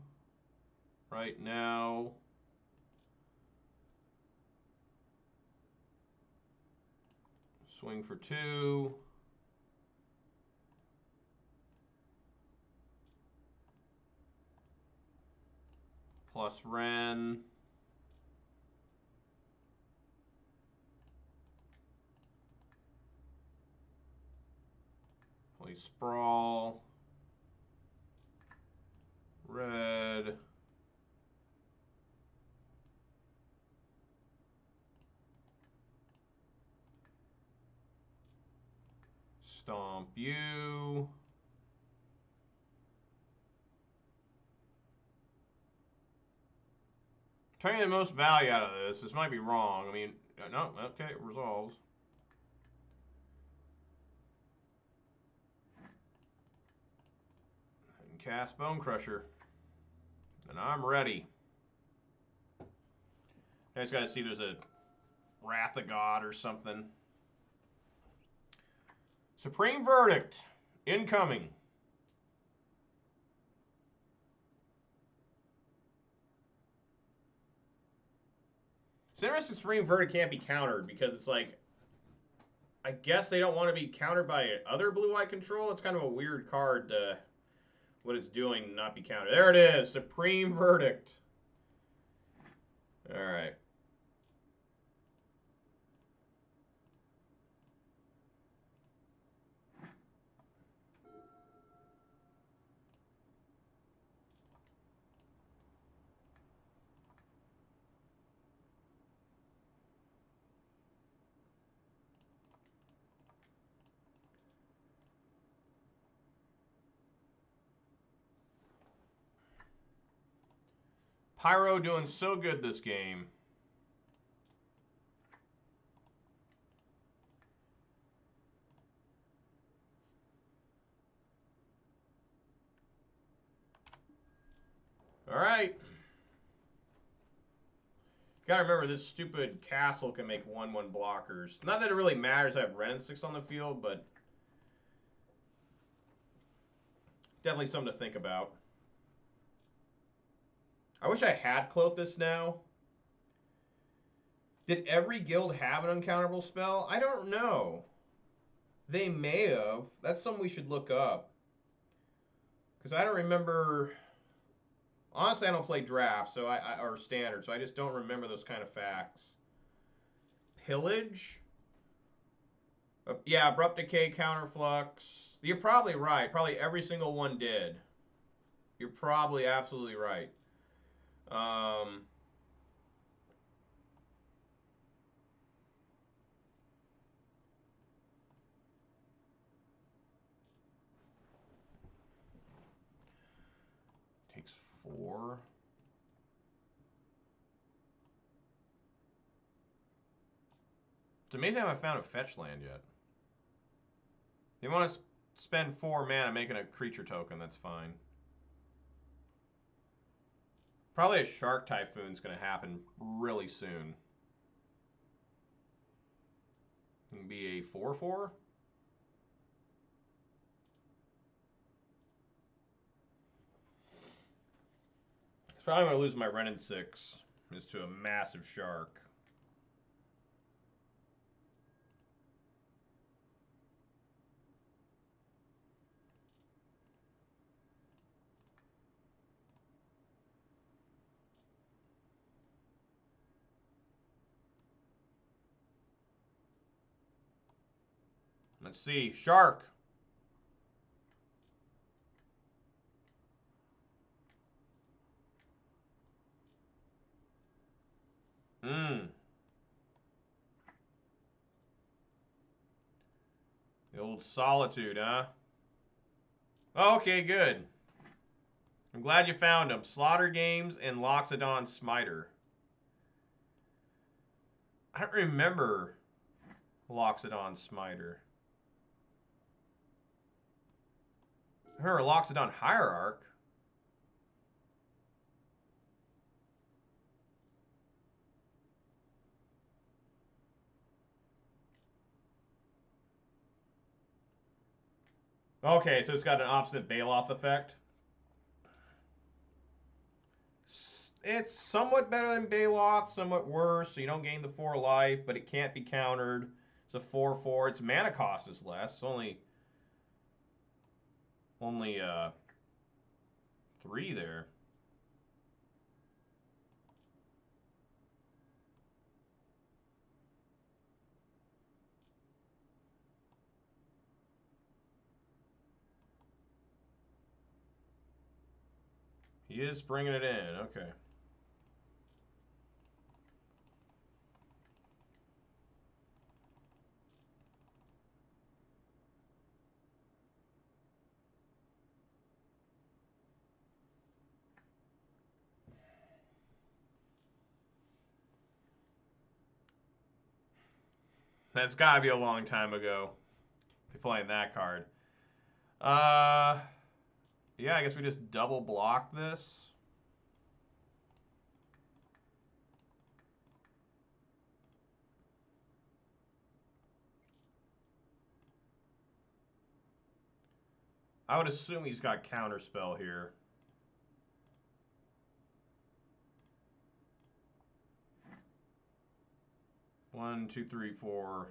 right now. Swing for 2. Plus Ren. Play Sprawl. Red. Stomp you. Trying to get the most value out of this. This might be wrong. I mean, no, okay, it resolves. And cast Bone Crusher. And I'm ready. I just gotta see if there's a Wrath of God or something. Supreme Verdict. Incoming. It's interesting Supreme Verdict can't be countered because it's like, I guess they don't want to be countered by other blue-white control. It's kind of a weird card to what it's doing not be countered. There it is. Supreme Verdict. All right. Pyro doing so good this game. All right. Gotta remember, this stupid castle can make 1/1 blockers. Not that it really matters I have Ren and 6 on the field, but definitely something to think about. I wish I had Clothis now. Did every guild have an uncounterable spell? I don't know. They may have. That's something we should look up. Because I don't remember... Honestly, I don't play draft, so or standard, so I just don't remember those kind of facts. Pillage? Yeah, abrupt decay, counterflux. You're probably right. Probably every single one did. You're probably absolutely right. Um, takes 4. It's amazing I haven't found a fetch land yet. You want to spend 4 mana making a creature token, that's fine. Probably a Shark Typhoon's going to happen really soon. It can be a 4/4. It's probably going to lose my Ren and 6 is to a massive Shark. Let's see. Shark. The old Solitude, huh? Oh, okay, good. I'm glad you found them. Slaughter Games and Loxodon Smiter. I don't remember Loxodon Smiter. I remember Loxodon Hierarch. Okay, so it's got an obstinate Baloth effect. It's somewhat better than Baloth, somewhat worse. So you don't gain the 4 life, but it can't be countered. It's a 4/4. Its mana cost is less. It's only 3 there. He is bringing it in. Okay. That's got to be a long time ago. Playing that card. Yeah, I guess we just double block this. I would assume he's got Counterspell here. One, two, three, four.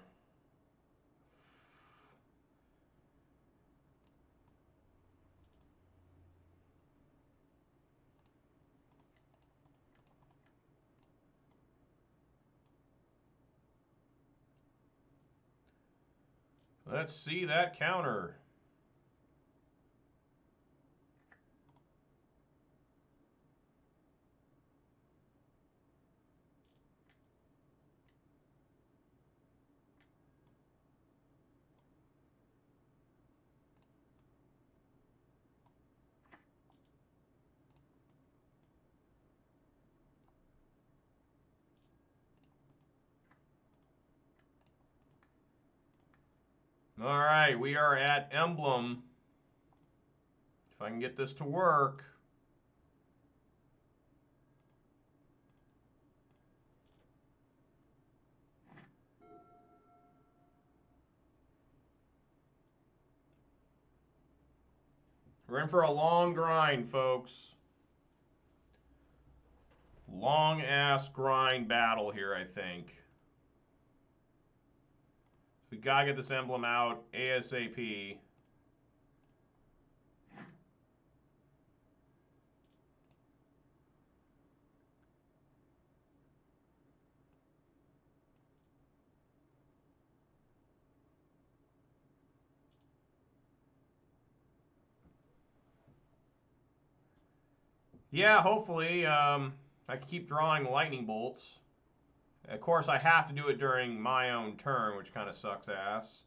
Let's see that counter. All right, we are at Emblem. If I can get this to work. We're in for a long grind, folks. Long ass grind battle here, I think. We gotta get this emblem out ASAP. Yeah, hopefully. I can keep drawing lightning bolts. Of course, I have to do it during my own turn, which kind of sucks ass.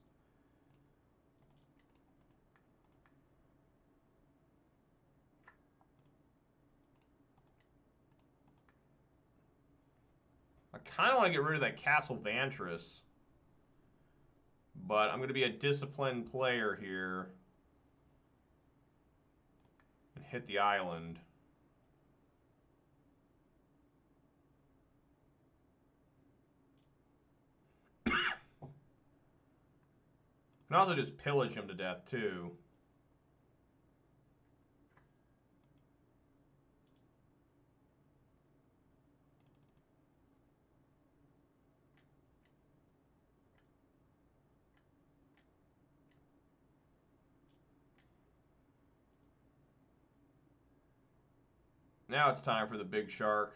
I kind of want to get rid of that Castle Vantress, but I'm going to be a disciplined player here and hit the island. I can also just pillage him to death, too. Now it's time for the big shark.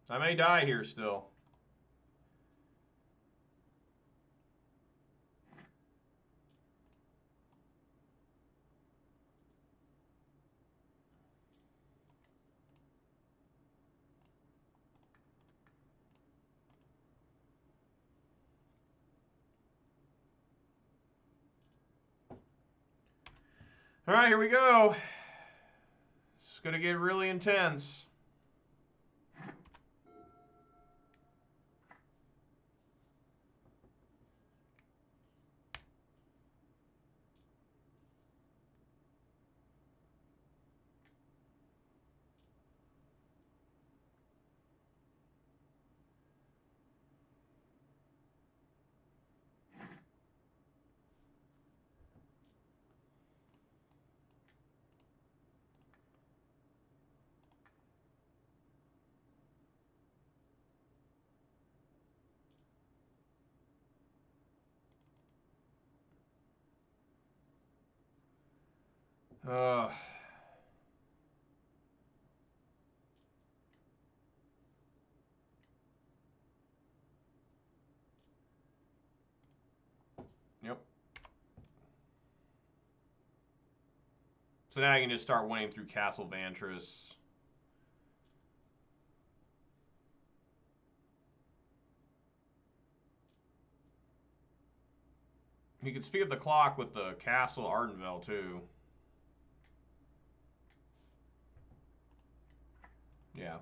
I may die here still. All right, here we go. It's going to get really intense. Uh, yep. So now I can just start winning through Castle Vantress. You can speed up the clock with the Castle Ardenville, too. Yeah.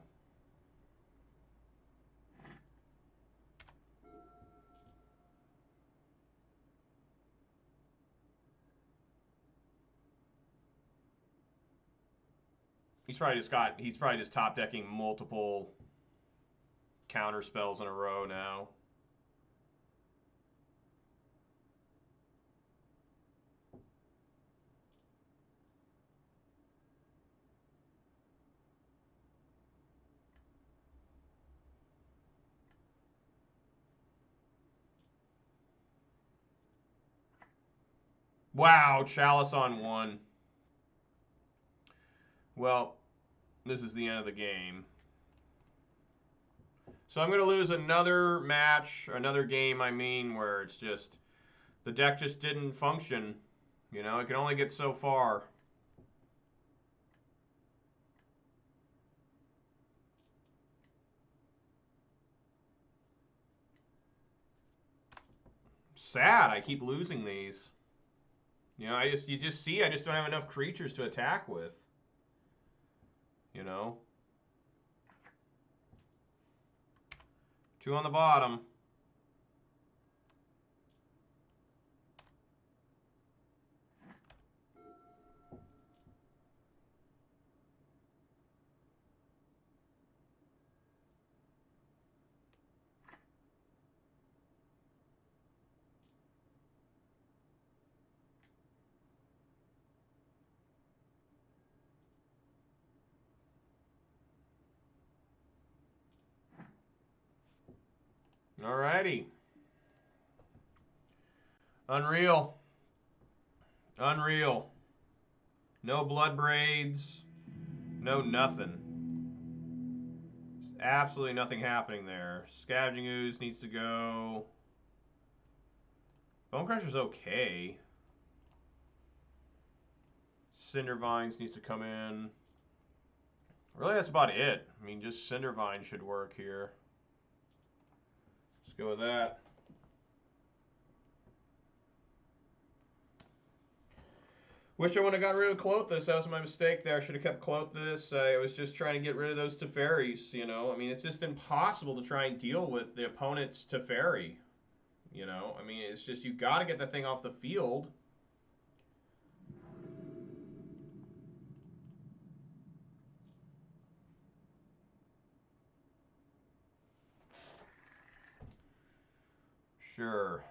He's probably just top decking multiple counter spells in a row now. Wow, Chalice on 1. Well, this is the end of the game. So I'm going to lose another match, another game, I mean, where it's just, the deck just didn't function. You know, it can only get so far. Sad, I keep losing these. You know, you just see I just don't have enough creatures to attack with. You know? 2 on the bottom. Alrighty. Unreal. Unreal. No blood braids. No nothing. There's absolutely nothing happening there. Scavenging Ooze needs to go. Bone Crusher's okay. Cindervines needs to come in. Really, that's about it. I mean, just Cindervine should work here. Let's go with that. Wish I would have got rid of Clothis. That was my mistake there. I should have kept Clothis. I was just trying to get rid of those Teferis, you know. I mean, it's just impossible to try and deal with the opponent's Teferi. You know, I mean, it's just you got to get that thing off the field. Sure.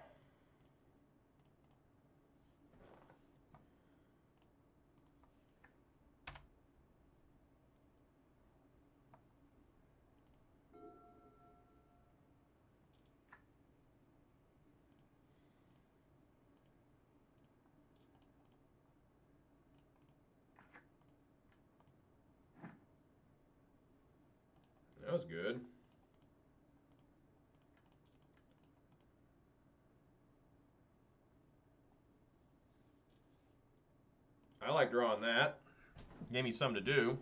That was good. I like drawing that. Gave me something to do.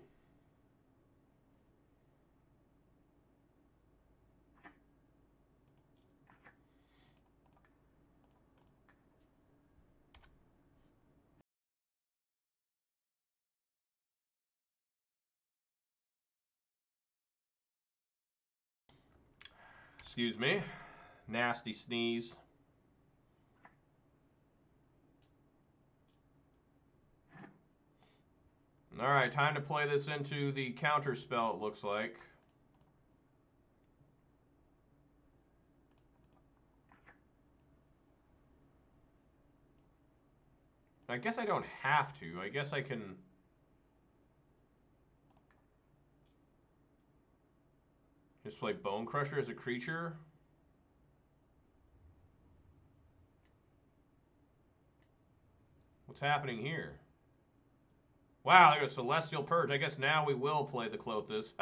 Excuse me. Nasty sneeze. Alright, time to play this into the counter spell, it looks like. I guess I don't have to. I guess I can... just play Bone Crusher as a creature. What's happening here? Wow, there goes Celestial Purge. I guess now we will play the Clothis.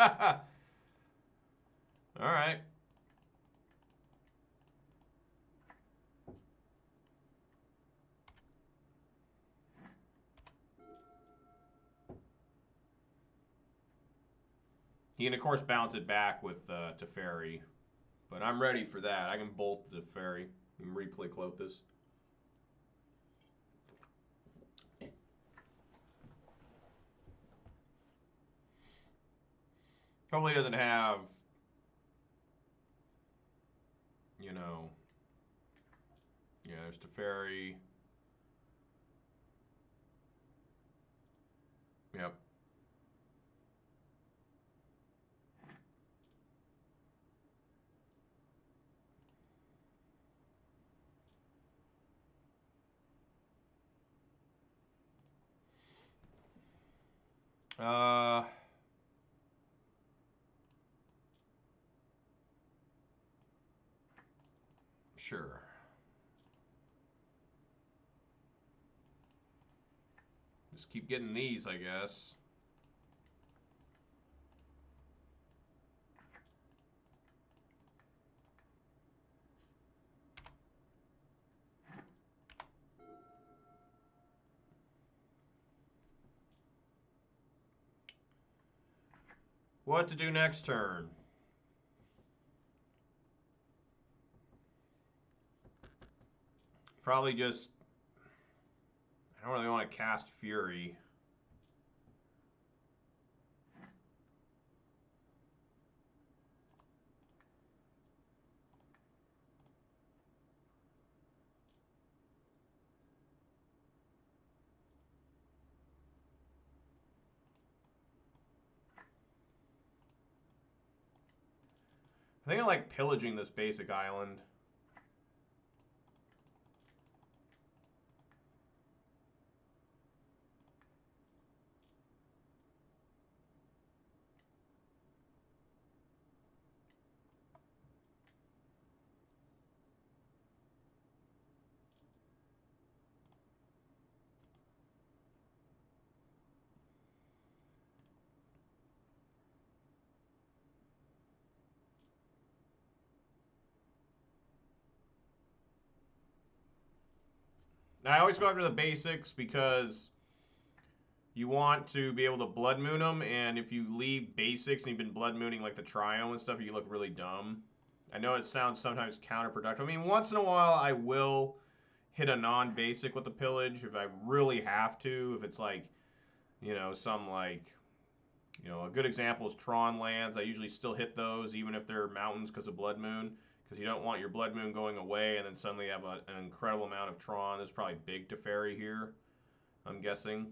Alright. He can, of course, bounce it back with Teferi. But I'm ready for that. I can bolt the Teferi and replay Clothis. Hopefully he doesn't have, you know... yeah, there's Teferi. Yep. Sure. Just keep getting these, I guess. What to do next turn? Probably just... I don't really want to cast Fury. I think I like pillaging this basic island. Now, I always go after the basics because you want to be able to Blood Moon them, and if you leave basics and you've been Blood Mooning like the Triome and stuff, you look really dumb. I know it sounds sometimes counterproductive. I mean, once in a while I will hit a non-basic with the Pillage if I really have to. If it's like, you know, some like, you know, a good example is Tron lands. I usually still hit those even if they're mountains because of Blood Moon. Because you don't want your Blood Moon going away and then suddenly have an incredible amount of Tron. There's probably big Teferi here, I'm guessing.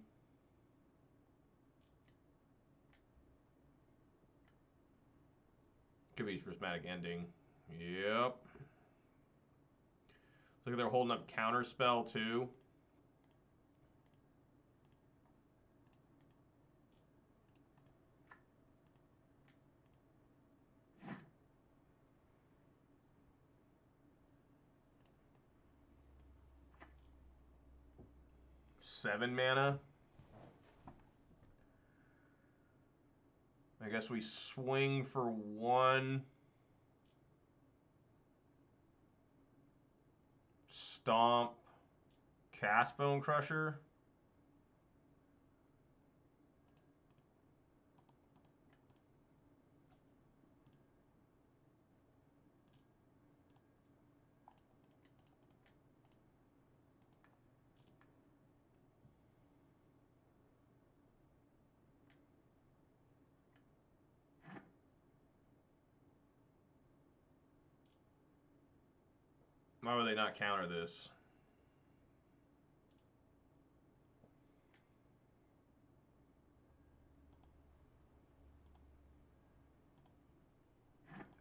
Could be Prismatic Ending. Yep. Look at they're holding up Counterspell too. Seven mana. I guess we swing for one. Stomp. Cast Bone Crusher. Why would they not counter this?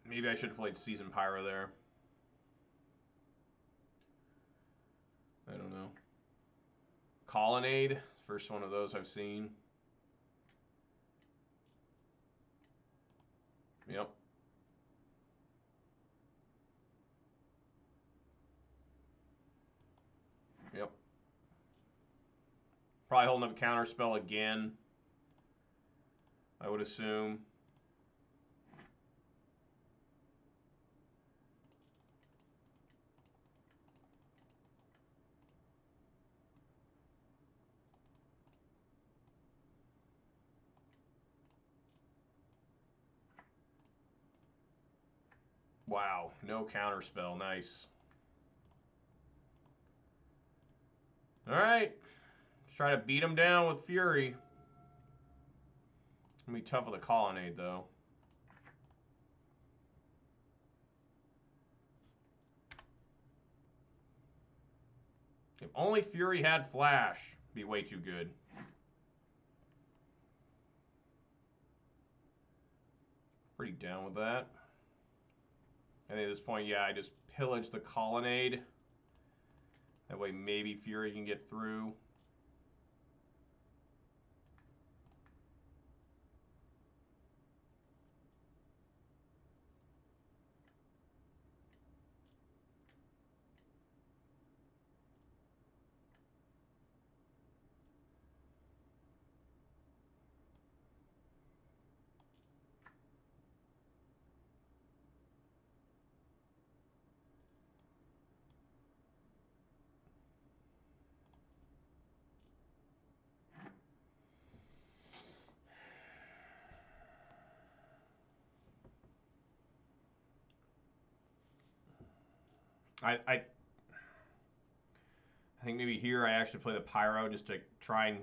Maybe I should have played Season Pyro there. I don't know. Colonnade, first one of those I've seen. Yep. Yep. Probably holding up a Counterspell again, I would assume. Wow, no Counterspell, nice. Alright, let's try to beat him down with Fury. Gonna be tough with a Colonnade, though. If only Fury had Flash, it'd be way too good. Pretty down with that. I think at this point, yeah, I just pillage the Colonnade. That way maybe Fury can get through. I think maybe here I actually play the Pyro just to try and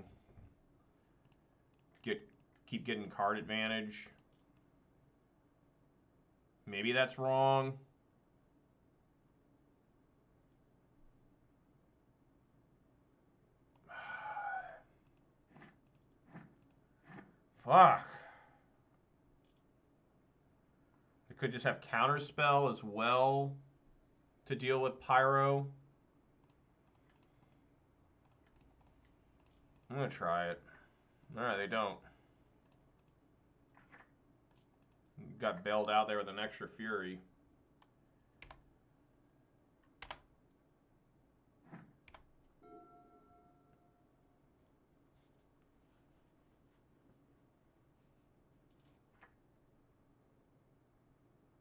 keep getting card advantage. Maybe that's wrong. Fuck. I could just have Counterspell as well to deal with Pyro. I'm gonna try it. Alright, they don't. Got bailed out there with an extra Fury.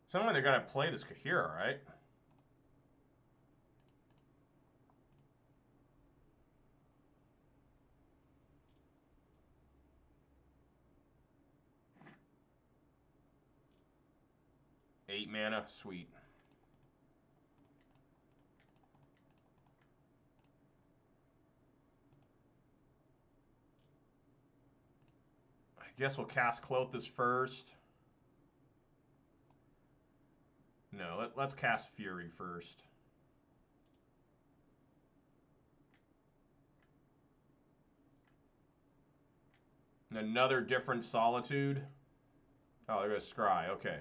Somewhere they're gonna play this Kahira, right? 8 mana, sweet. I guess we'll cast Klothys first. No, let's cast Fury first. And another different Solitude. Oh, there goes Scry. Okay.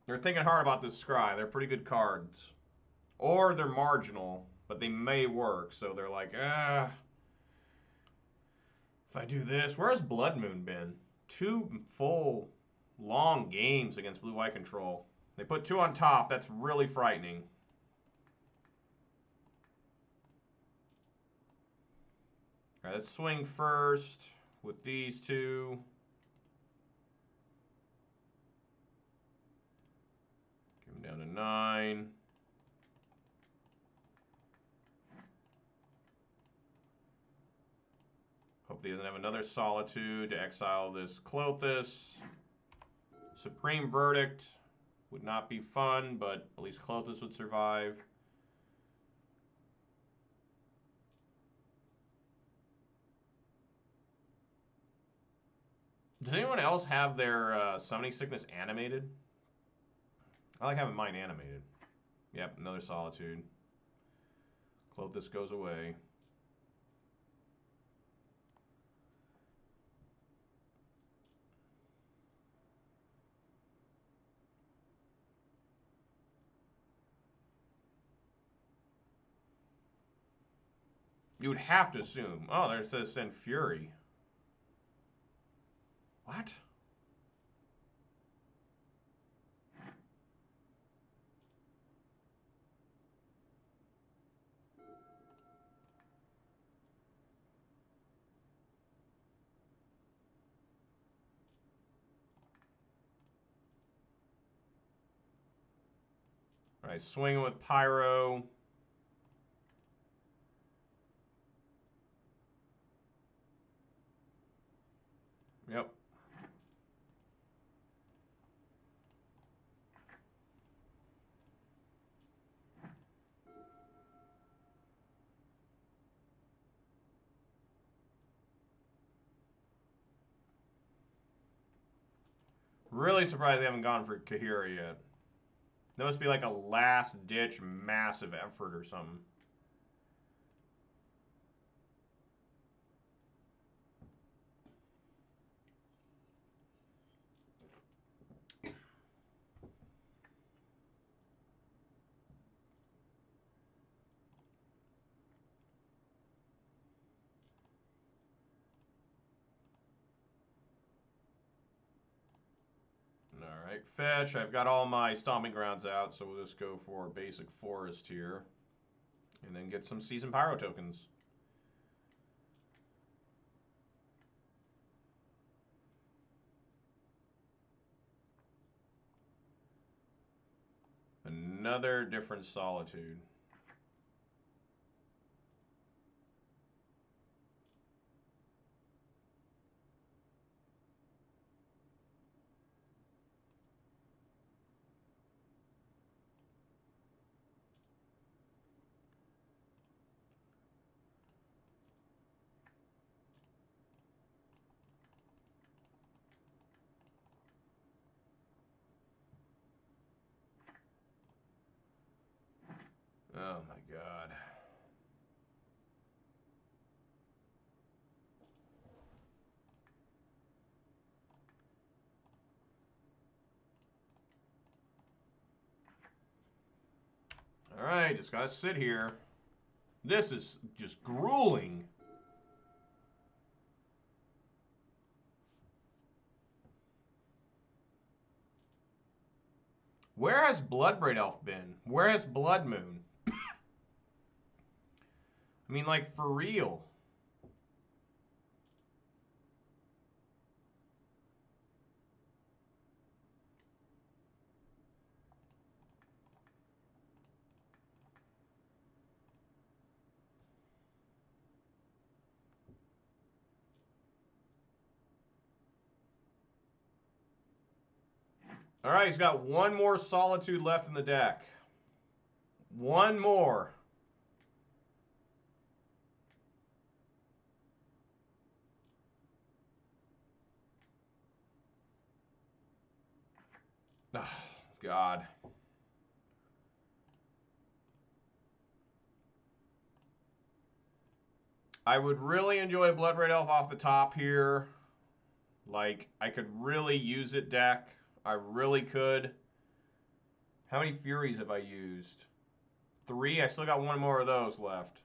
They're thinking hard about this Scry. They're pretty good cards. Or they're marginal, but they may work. So they're like, if I do this. Where's Blood Moon been? 2 full, long games against blue-white control. They put 2 on top. That's really frightening. All right, let's swing first with these 2. Give them down to 9. Hopefully he doesn't have another Solitude to exile this Klothys. Supreme Verdict would not be fun, but at least Klothys would survive. Does anyone else have their Summoning Sickness animated? I like having mine animated. Yep, another Solitude. Klothys goes away. You would have to assume. Oh, there it says send Fury. What? All right, swinging with Pyro. Yep. Really surprised they haven't gone for Kahira yet. That must be like a last-ditch massive effort or something. Alright, fetch. I've got all my Stomping Grounds out, so we'll just go for basic Forest here. And then get some Season Pyro tokens. Another different Solitude. Oh my god. Alright, just gotta sit here. This is just grueling. Where has Bloodbraid Elf been? Where has Blood Moon? I mean, like, for real. All right, he's got one more Solitude left in the deck. One more. Oh, God. I would really enjoy a Blood Red Elf off the top here. Like, I could really use it, deck. I really could. How many Furies have I used? 3? I still got one more of those left.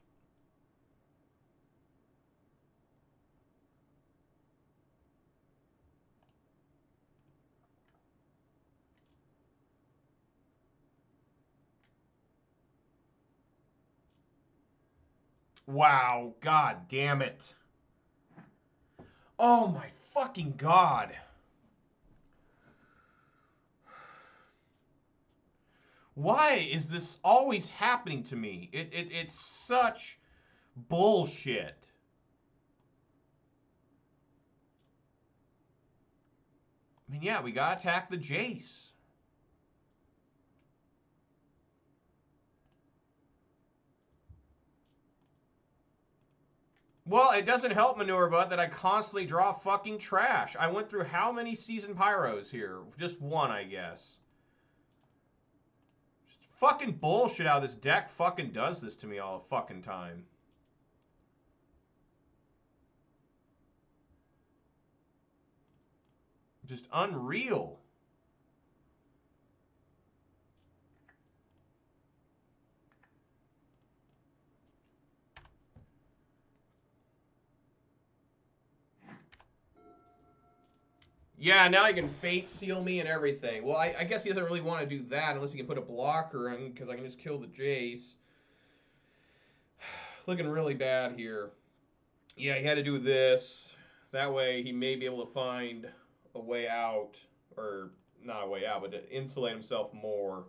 Wow, God damn it. Oh my fucking God. Why is this always happening to me? It's such bullshit. I mean, yeah, we gotta attack the Jace. Well, it doesn't help, Manure Butt, that I constantly draw fucking trash. I went through how many Season Pyros here? Just one, I guess. Just fucking bullshit how this deck fucking does this to me all the fucking time. Just unreal. Yeah, now he can Fate Seal me and everything. Well, I guess he doesn't really want to do that unless he can put a blocker in, because I can just kill the Jace. Looking really bad here. Yeah, he had to do this. That way he may be able to find a way out. Or, not a way out, but to insulate himself more.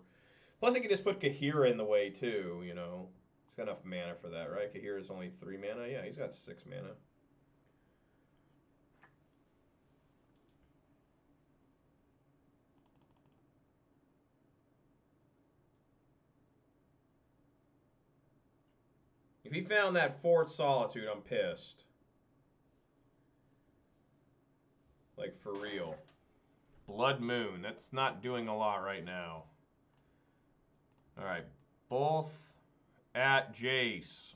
Plus he can just put Kahira in the way too, you know. He's got enough mana for that, right? Kahira's only 3 mana? Yeah, he's got 6 mana. If he found that 4th Solitude, I'm pissed. Like, for real. Blood Moon. That's not doing a lot right now. Alright. Both at Jace.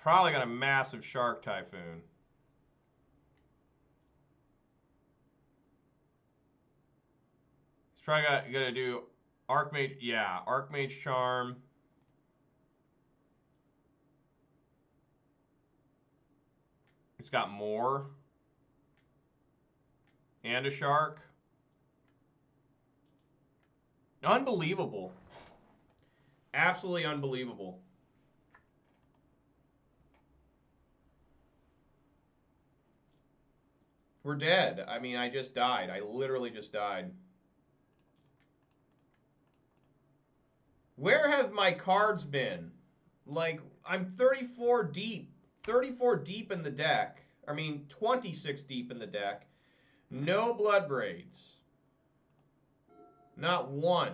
Probably got a massive Shark Typhoon. He's probably gonna do Archmage. Yeah, Archmage Charm. He's got more. And a Shark. Unbelievable. Absolutely unbelievable. We're dead. I mean, I just died. I literally just died. Where have my cards been? Like, I'm 34 deep. 34 deep in the deck. I mean, 26 deep in the deck. No Blood Braids. Not one.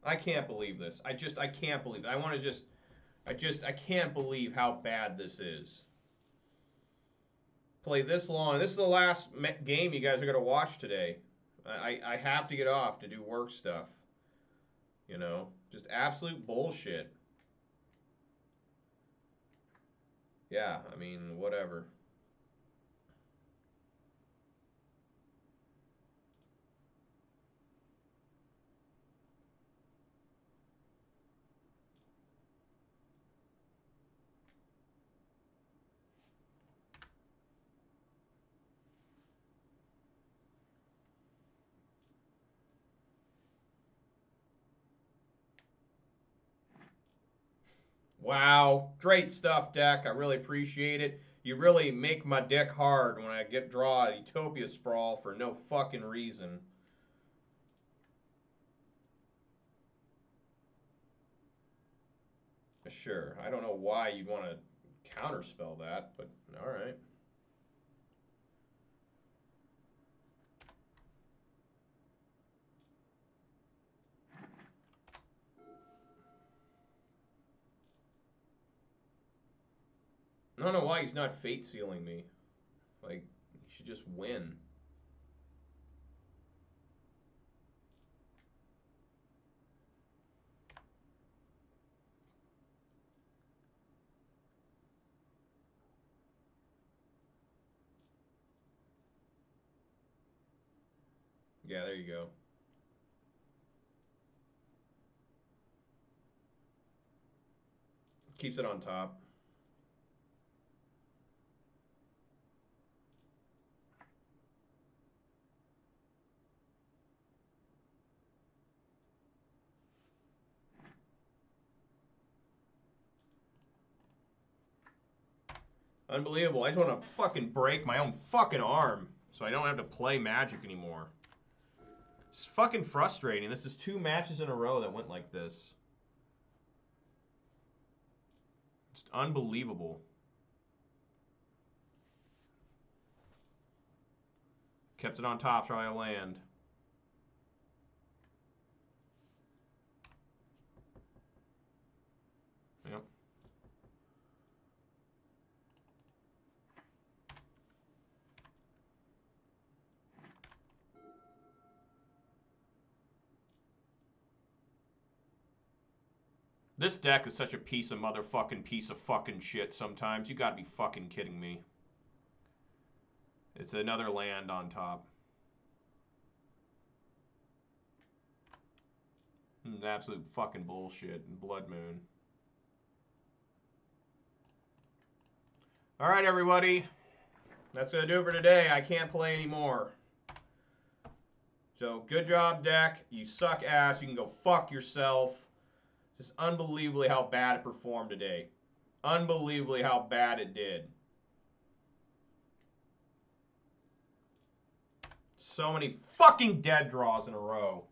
I can't believe this. I can't believe it. I can't believe how bad this is. Play this long. This is the last game you guys are going to watch today. I have to get off to do work stuff. You know, just absolute bullshit. Yeah, I mean, whatever. Wow, great stuff, deck. I really appreciate it. You really make my deck hard when I draw a Utopia Sprawl for no fucking reason. A Sure. I don't know why you'd want to counterspell that, but all right. I don't know why he's not fate sealing me. Like, he should just win. Yeah, there you go. Keeps it on top. Unbelievable. I just want to fucking break my own fucking arm so I don't have to play Magic anymore. It's fucking frustrating. This is 2 matches in a row that went like this. It's unbelievable. Kept it on top, try to land. Yep. This deck is such a piece of fucking shit sometimes. You gotta be fucking kidding me. It's another land on top. Absolute fucking bullshit. Blood Moon. Alright, everybody. That's going to do it for today. I can't play anymore. So, good job, deck. You suck ass. You can go fuck yourself. It's just unbelievably how bad it performed today. Unbelievably how bad it did. So many fucking dead draws in a row.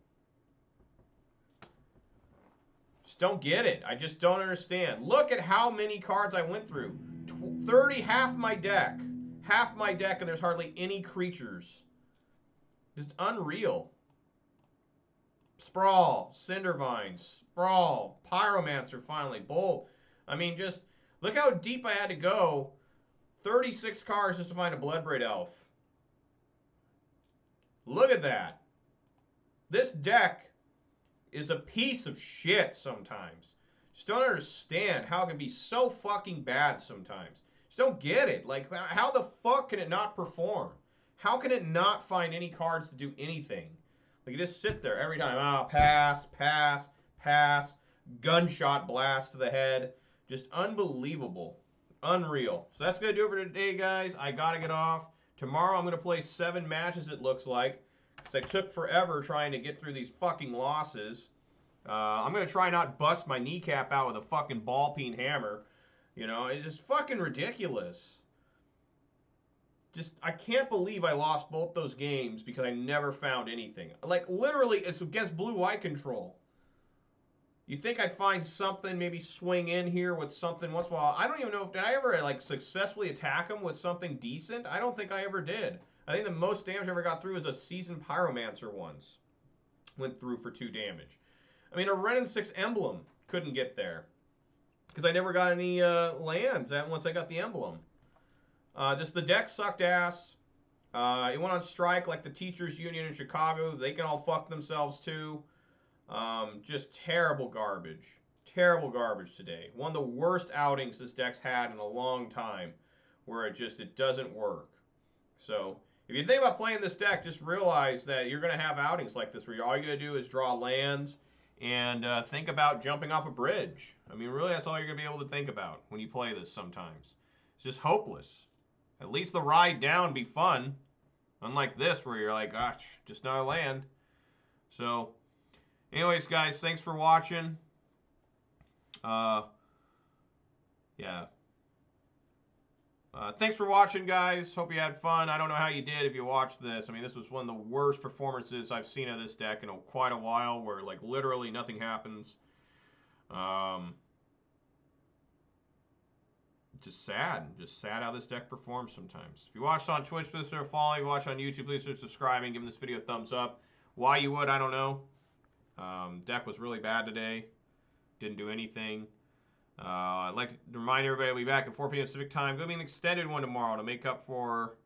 Just don't get it. I just don't understand. Look at how many cards I went through. 30, half my deck. Half my deck, and there's hardly any creatures. Just unreal. Sprawl, Cindervine, Sprawl, Pyromancer finally, Bolt. I mean, just look how deep I had to go. 36 cards just to find a Bloodbraid Elf. Look at that. This deck is a piece of shit sometimes. Just don't understand how it can be so fucking bad sometimes. Just don't get it. Like, how the fuck can it not perform? How can it not find any cards to do anything? Like, you just sit there every time. Ah, pass, pass, pass. Gunshot blast to the head. Just unbelievable. Unreal. So that's going to do it for today, guys. I got to get off. Tomorrow I'm going to play 7 matches, it looks like. Because I took forever trying to get through these fucking losses. I'm going to try not bust my kneecap out with a fucking ball-peen hammer. You know, it's just fucking ridiculous. Just, I can't believe I lost both those games because I never found anything. Like, literally, it's against blue-white control. You think I'd find something, maybe swing in here with something once in a while. I don't even know if, did I ever, like, successfully attack him with something decent? I don't think I ever did. I think the most damage I ever got through was a Seasoned Pyromancer once. Went through for 2 damage. I mean, a Ren and 6 Emblem couldn't get there. Because I never got any lands once I got the Emblem. Just the deck sucked ass. It went on strike like the teachers union in Chicago. They can all fuck themselves too. Just terrible garbage. Terrible garbage today. One of the worst outings this deck's had in a long time. Where it doesn't work. So, if you think about playing this deck, just realize that you're going to have outings like this where all you're going to do is draw lands and think about jumping off a bridge. I mean, really, that's all you're going to be able to think about when you play this sometimes. It's just hopeless. At least the ride down be fun. Unlike this, where you're like, gosh, just not a land. So, anyways, guys, thanks for watching. Yeah. Thanks for watching, guys. Hope you had fun. I don't know how you did if you watched this. I mean, this was one of the worst performances I've seen of this deck in quite a while, where, like, literally nothing happens. just sad how this deck performs sometimes. If you watched on Twitch, please consider following. If you watch on YouTube, please consider subscribing, giving this video a thumbs up. Why you would, I don't know. Deck was really bad today. Didn't do anything. I'd like to remind everybody I'll be back at 4 p.m. Pacific time. Going to be an extended one tomorrow to make up for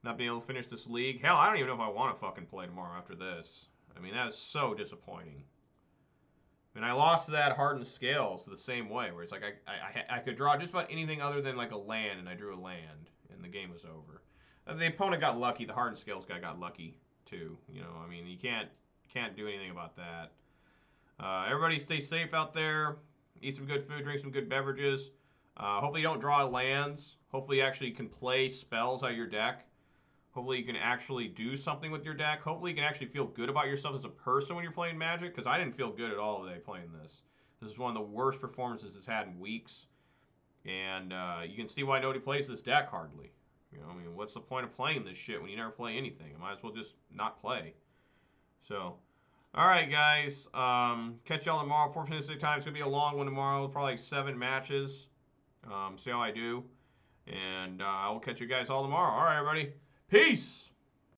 not being able to finish this league. Hell, I don't even know if I want to fucking play tomorrow after this. I mean, that is so disappointing. And I lost to that Hardened Scales the same way, where it's like I could draw just about anything other than like a land, and I drew a land, and the game was over. The opponent got lucky. The Hardened Scales guy got lucky too. You know, I mean, you can't do anything about that. Everybody stay safe out there. Eat some good food, drink some good beverages. Hopefully you don't draw lands. Hopefully you actually can play spells out of your deck. Hopefully you can actually do something with your deck. Hopefully you can actually feel good about yourself as a person when you're playing Magic, because I didn't feel good at all today playing this. This is one of the worst performances it's had in weeks. And you can see why nobody plays this deck hardly. You know, I mean, what's the point of playing this shit when you never play anything? I might as well just not play. So, alright guys. Catch y'all tomorrow, 4 Pacific time. It's going to be a long one tomorrow. Probably like 7 matches. See how I do. And I will catch you guys all tomorrow. Alright, everybody. Peace!